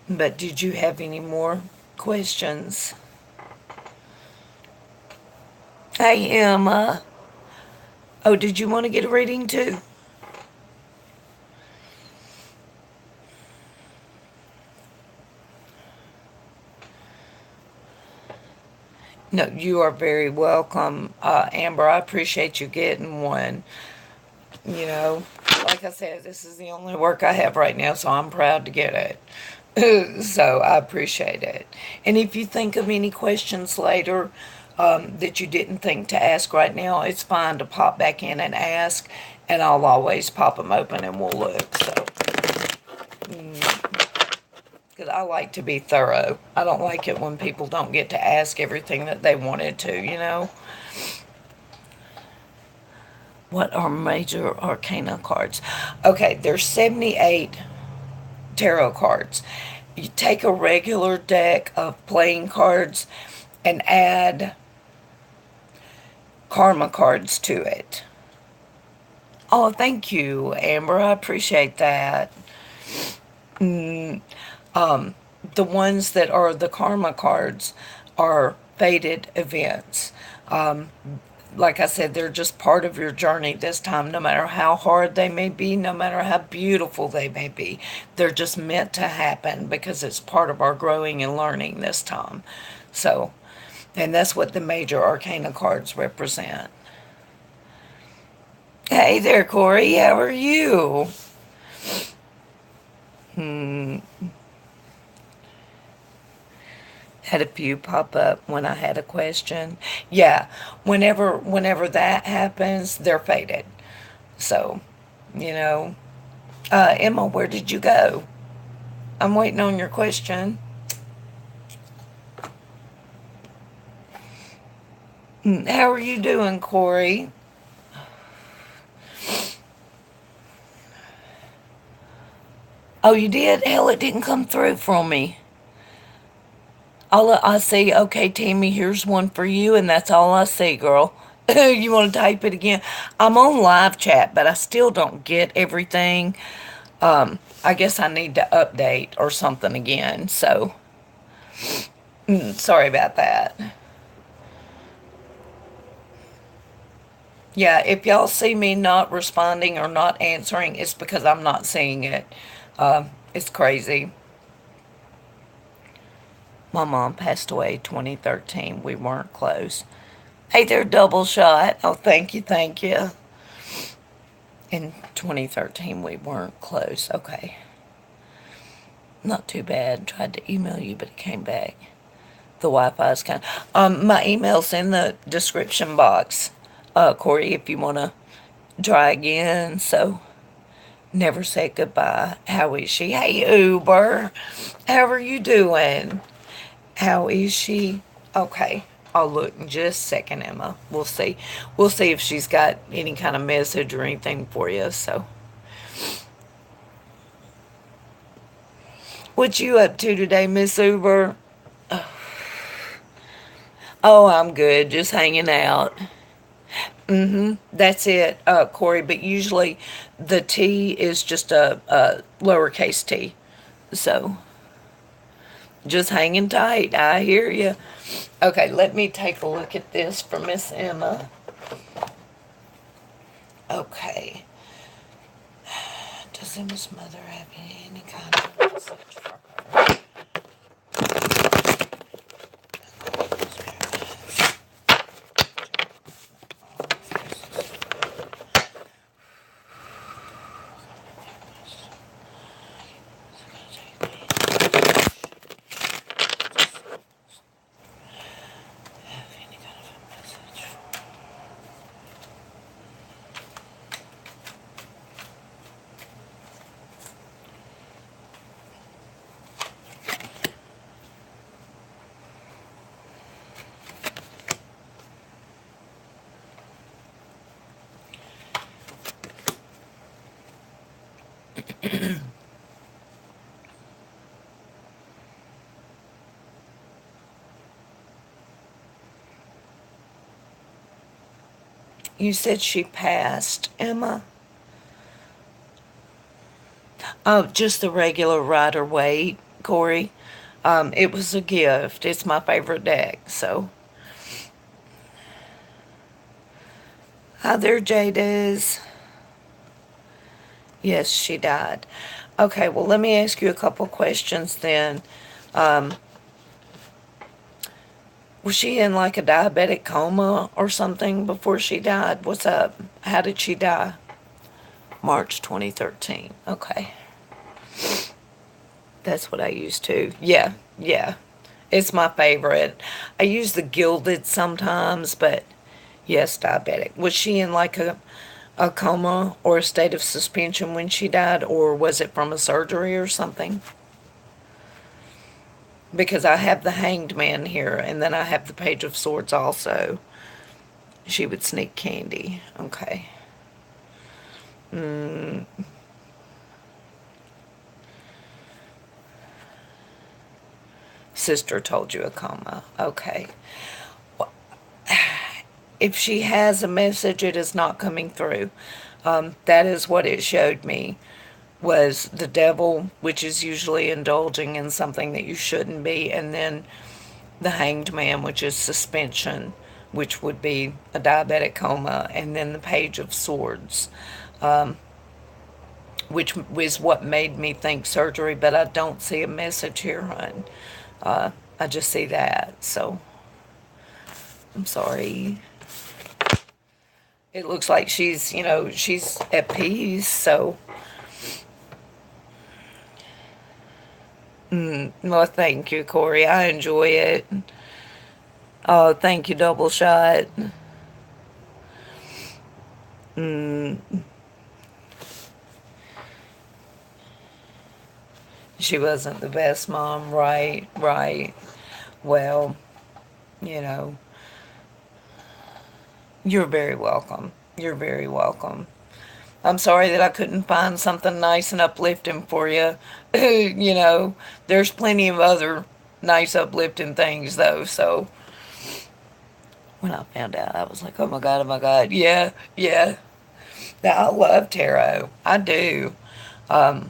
But did you have any more questions? Hey, Emma. Oh, did you want to get a reading too? No, you are very welcome, Amber. I appreciate you getting one. You know, like I said, this is the only work I have right now, so I'm proud to get it. So I appreciate it. And if you think of any questions later that you didn't think to ask right now, it's fine to pop back in and ask, and I'll always pop them open and we'll look. So, because I like to be thorough. I don't like it when people don't get to ask everything that they wanted to. What are major arcana cards? Okay, there's 78 tarot cards. You take a regular deck of playing cards and add karma cards to it. Oh, thank you, Amber. I appreciate that. The ones that are the karma cards are fated events. Like I said, they're just part of your journey this time, no matter how hard they may be, no matter how beautiful they may be. They're just meant to happen because it's part of our growing and learning this time. So, and that's what the major arcana cards represent. Hey there, Corey. How are you? Had a few pop up when I had a question. Yeah, whenever that happens, they're faded. So, you know, Emma, where did you go? I'm waiting on your question. How are you doing, Corey? Oh, you did? Hell, it didn't come through from me. All I see, okay, Tammy, here's one for you, and that's all I see, girl. You want to type it again? I'm on live chat, but I still don't get everything. I guess I need to update or something again. So, sorry about that. Yeah, if y'all see me not responding or not answering, it's because I'm not seeing it. It's crazy. My mom passed away 2013. We weren't close. Hey there, double shot. Oh, thank you, thank you. In 2013, we weren't close. Okay. Not too bad. Tried to email you, but it came back. The Wi-Fi's kind of. My email's in the description box, Corey, if you want to try again. So, never say goodbye. How is she? Hey, Uber. How are you doing? How is she? Okay. I'll look in just a second, Emma. We'll see. We'll see if she's got any kind of message or anything for you. So, what you up to today, Miss Uber? Oh, I'm good. Just hanging out. That's it, Corey. But usually the T is just a lowercase t. So just hanging tight. I hear you. Okay, let me take a look at this for Miss Emma. Okay. Does Emma's mother have any kind of message for her? Have any kind of a message for You said she passed, Emma? Oh, just the regular Rider Waite, Corey. It was a gift. It's my favorite deck, so. Hi there, Jades. Yes, she died. Okay, well, let me ask you a couple questions then. Um, was she in like a diabetic coma or something before she died? What's up? How did she die? March 2013. Okay. That's what I use too. Yeah, yeah. It's my favorite. I use the gilded sometimes, but yes, diabetic. Was she in like a coma or a state of suspension when she died, or was it from a surgery or something? Because I have the Hanged Man here, and then I have the Page of Swords also. She would sneak candy. Okay. Sister told you a coma. Okay. If she has a message, it is not coming through. That is what it showed me was the devil, which is usually indulging in something that you shouldn't be, and then the Hanged Man, which is suspension, which would be a diabetic coma, and then the Page of Swords, which was what made me think surgery, but I don't see a message here, hon. I just see that, so I'm sorry. It looks like she's at peace, so Well, thank you, Corey. I enjoy it. Oh, thank you, Double Shot. She wasn't the best mom, right? Right. Well, you know, you're very welcome. You're very welcome. I'm sorry that I couldn't find something nice and uplifting for you. There's plenty of other nice uplifting things though. So when I found out, I was like, oh my God, oh my God. Yeah, yeah. I love tarot. I do. Um,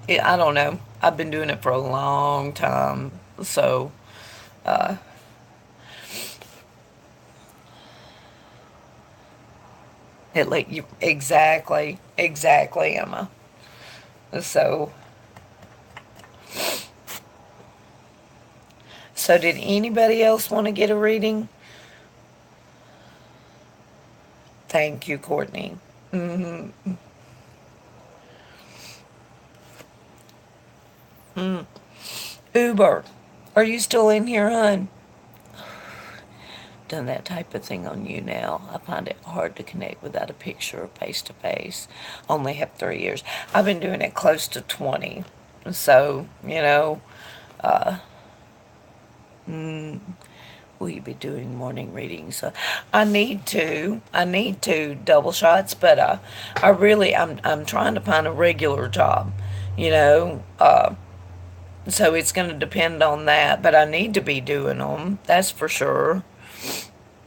I don't know. I've been doing it for a long time. So, uh, it like you exactly, exactly, Emma. So, so did anybody else want to get a reading? Thank you, Courtney. Uber, are you still in here, hon? Done that type of thing on you now. I find it hard to connect without a picture face to face. Only have 3 years. I've been doing it close to 20. So, uh, will you be doing morning readings? I need to double shots, but I'm trying to find a regular job, you know. So it's going to depend on that, but I need to be doing them. That's for sure.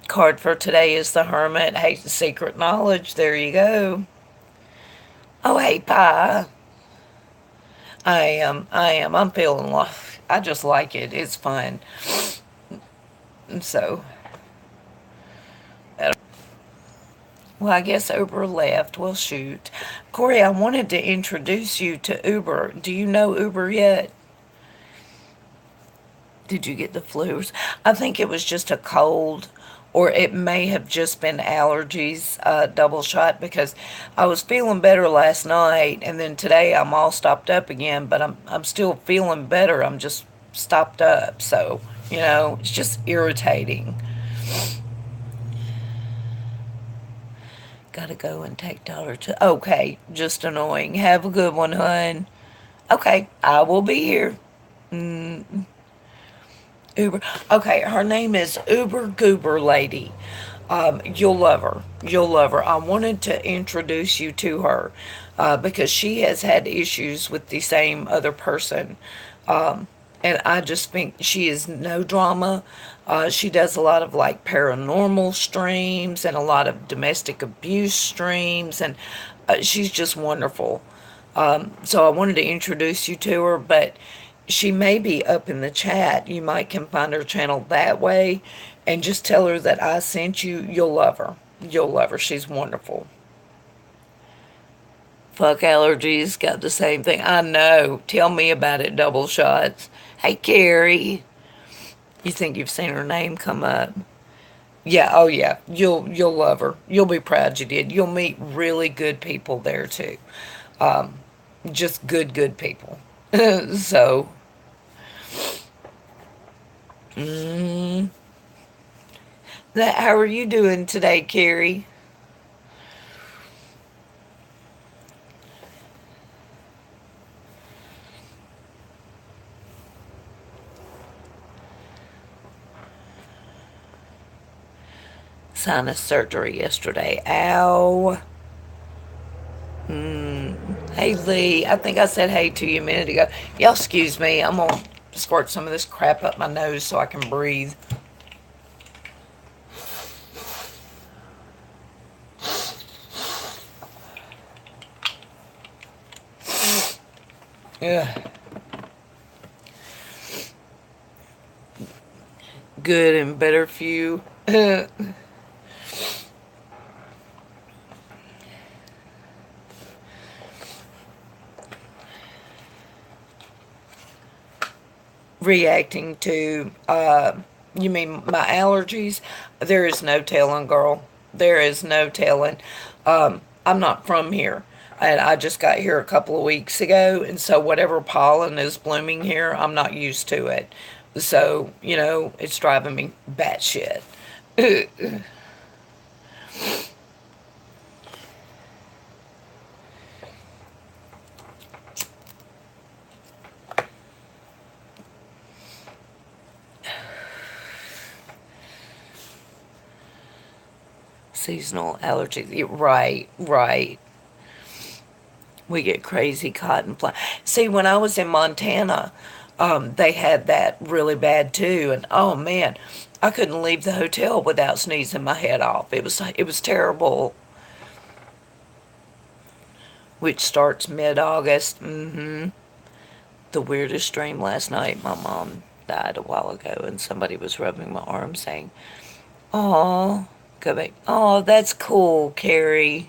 Card for today is the Hermit. Hey, secret knowledge. There you go. Oh, hey, Pie. I am. I am. I'm feeling like I just like it. It's fun. So, well, I guess Uber left. Well, shoot. Corey, I wanted to introduce you to Uber. Do you know Uber yet? Did you get the flus? I think it was just a cold, or it may have just been allergies, double shot, because I was feeling better last night, and then today I'm all stopped up again, but I'm still feeling better. I'm just stopped up, so it's just irritating. Gotta go and take daughter to. Okay, just annoying. Have a good one, hun. Okay, I will be here. Uber. Okay, her name is Uber Goober Lady. You'll love her. You'll love her. I wanted to introduce you to her because she has had issues with the same other person. And I just think she is no drama. She does a lot of like paranormal streams and a lot of domestic abuse streams, and she's just wonderful. So I wanted to introduce you to her, but she may be up in the chat. You might can find her channel that way and just tell her that I sent you. You'll love her. You'll love her. She's wonderful. Fuck allergies, got the same thing. I know. Tell me about it, double shots. Hey, Carrie. You think you've seen her name come up? Yeah, oh yeah. You'll love her. You'll be proud you did. You'll meet really good people there too. Just good people. So, how are you doing today, Carrie? Sinus surgery yesterday. Ow. Hey, Lee. I think I said hey to you a minute ago. Y'all excuse me. I'm going to squirt some of this crap up my nose so I can breathe. Ugh. Good and better for you. Reacting to, you mean my allergies? There is no telling, girl. There is no telling. I'm not from here. And I just got here a couple of weeks ago, and so whatever pollen is blooming here, I'm not used to it. So, it's driving me batshit. Seasonal allergies. Right, right. We get crazy cotton fly. See, when I was in Montana, they had that really bad too, and oh man, I couldn't leave the hotel without sneezing my head off. It was terrible. Which starts mid-August. The weirdest dream last night. My mom died a while ago, and somebody was rubbing my arm, saying, "Oh, go back. Oh, that's cool, Carrie."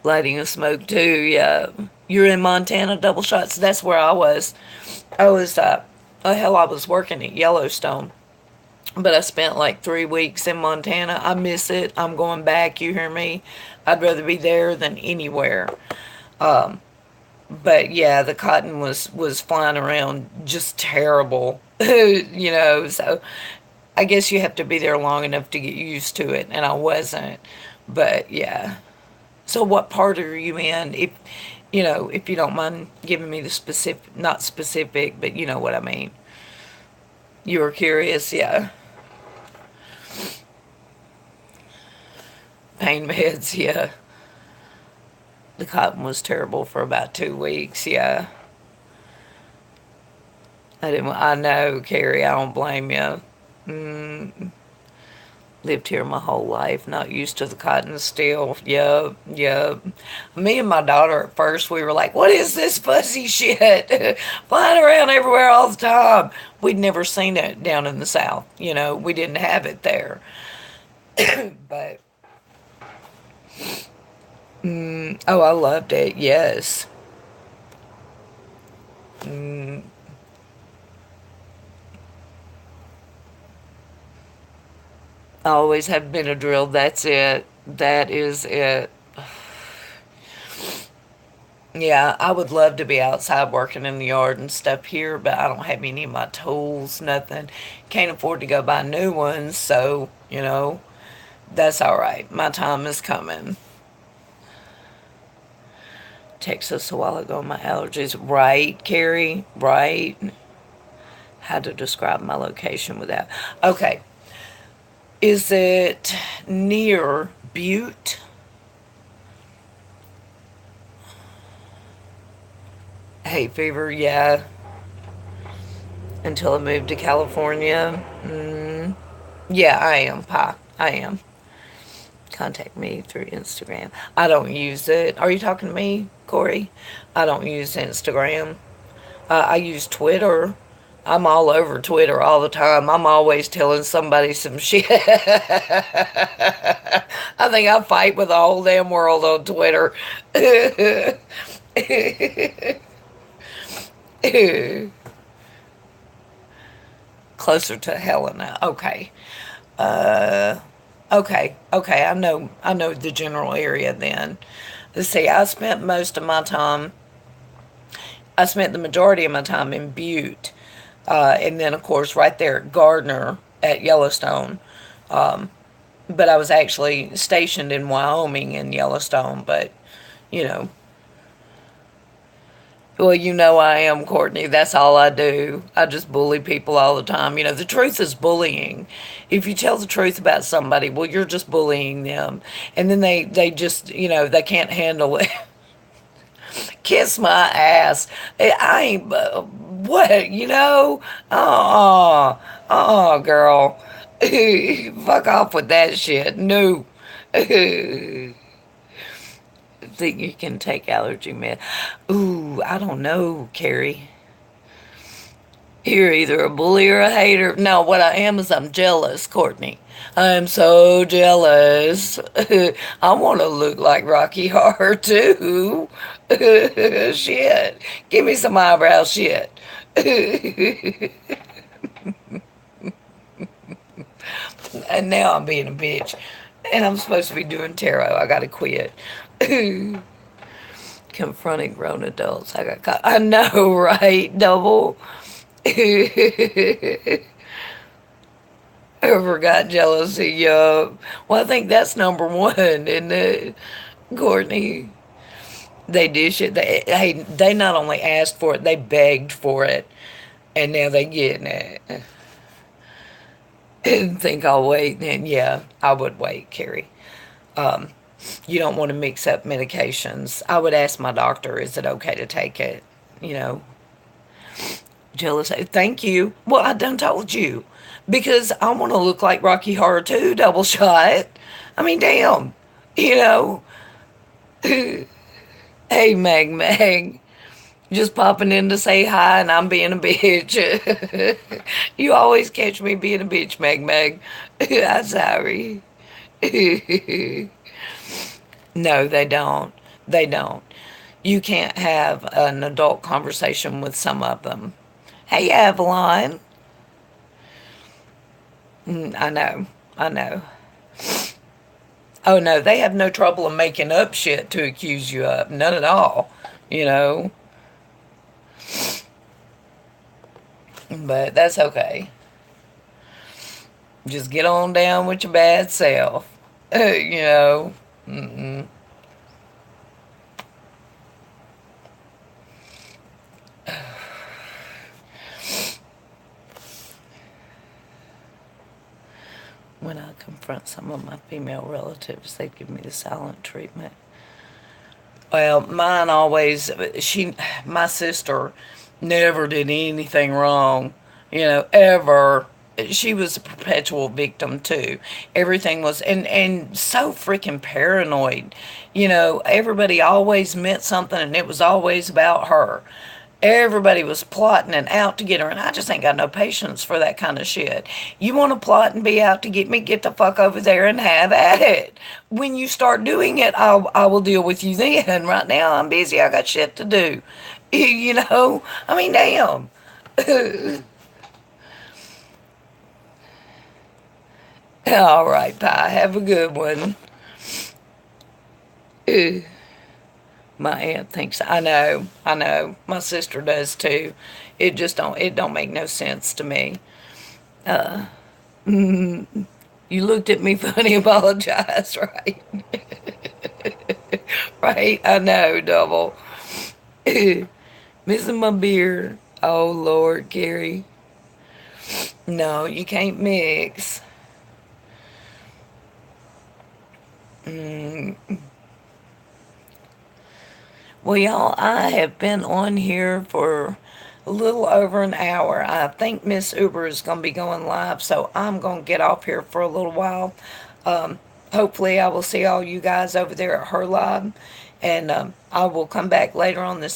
Lighting a smoke too. Yeah, you're in Montana, double shots. That's where I was. I was oh hell, I was working at Yellowstone, but I spent like 3 weeks in Montana. I miss it. I'm going back. You hear me? I'd rather be there than anywhere. But yeah, the cotton was flying around, just terrible. So I guess you have to be there long enough to get used to it, and I wasn't. But yeah. So what part are you in? If you don't mind giving me the specific, not specific, but you know what I mean. You were curious, yeah. Pain meds, yeah. The cotton was terrible for about 2 weeks, yeah. I didn't. I know, Carrie. I don't blame you. Lived here my whole life, not used to the cotton still. Yup, yup. Me and my daughter at first, we were like, what is this fuzzy shit? Flying around everywhere all the time. We'd never seen it down in the South. We didn't have it there. But, oh, I loved it. Yes. I always have Benadryl. That's it. That is it. Yeah, I would love to be outside working in the yard and stuff here, but I don't have any of my tools, nothing. Can't afford to go buy new ones, so, that's all right. My time is coming. Texas a while ago, my allergies. Right, Carrie? Right. How to describe my location without. Okay. Is it near Butte? Hay fever, yeah. Until I moved to California. Yeah, I am, Pa. I am. Contact me through Instagram. I don't use it. Are you talking to me, Corey? I don't use Instagram. I use Twitter. I'm all over Twitter all the time. I'm always telling somebody some shit. I think I fight with the whole damn world on Twitter. Closer to Helena. Okay. Okay. I know the general area then. Let's see. I spent the majority of my time in Butte. And then, of course, right there at Gardner at Yellowstone. But I was actually stationed in Wyoming in Yellowstone. But, you know, well, I am, Courtney. That's all I do. I just bully people all the time. The truth is bullying. If you tell the truth about somebody, well, you're just bullying them. And then they just, they can't handle it. Kiss my ass. I ain't, what, girl. Fuck off with that shit. No. Think you can take allergy med. Ooh, I don't know, Carrie. You're either a bully or a hater. No, what I am is I'm jealous, Courtney. I'm so jealous. I want to look like Rocky Horror too. Shit. Give me some eyebrow shit. And now I'm being a bitch. And I'm supposed to be doing tarot. I gotta quit. Confronting grown adults. I got caught. I know, right? Double. I forgot jealousy. Yup. Well, I think that's number one, isn't it, Courtney? They dish it. They not only asked for it, they begged for it, and now they getting it. And think I'll wait. And yeah, I would wait, Carrie. You don't want to mix up medications. I would ask my doctor, is it okay to take it? You know, Jill say, thank you. Well, I done told you. Because I want to look like Rocky Horror 2, double shot. I mean, damn. You know, hey, Meg. Just popping in to say hi and I'm being a bitch. You always catch me being a bitch, Meg. I'm sorry. No, they don't. They don't. You can't have an adult conversation with some of them. Hey, Avalon. I know. I know. Oh, no, they have no trouble in making up shit to accuse you of. None at all. You know? But that's okay. Just get on down with your bad self. You know? Mm-mm. When I confront some of my female relatives, they give me the silent treatment. Well, mine always, my sister never did anything wrong, ever. She was a perpetual victim too. Everything was, and so freaking paranoid. Everybody always meant something and it was always about her. Everybody was plotting and out to get her, and I just ain't got no patience for that kind of shit. You want to plot and be out to get me? Get the fuck over there and have at it. When you start doing it, I will deal with you then. Right now, I'm busy. I got shit to do. I mean, damn. All right, Pie. Have a good one. My aunt thinks I know. My sister does too. It don't make no sense to me. You looked at me funny, apologize, right? Right? I know, double. Missing my beer. Oh Lord, Gary. No, you can't mix. Well, y'all, I have been on here for a little over an hour. I think Miss Uber is going to be going live, so I'm going to get off here for a little while. Hopefully, I will see all you guys over there at her live, and I will come back later on this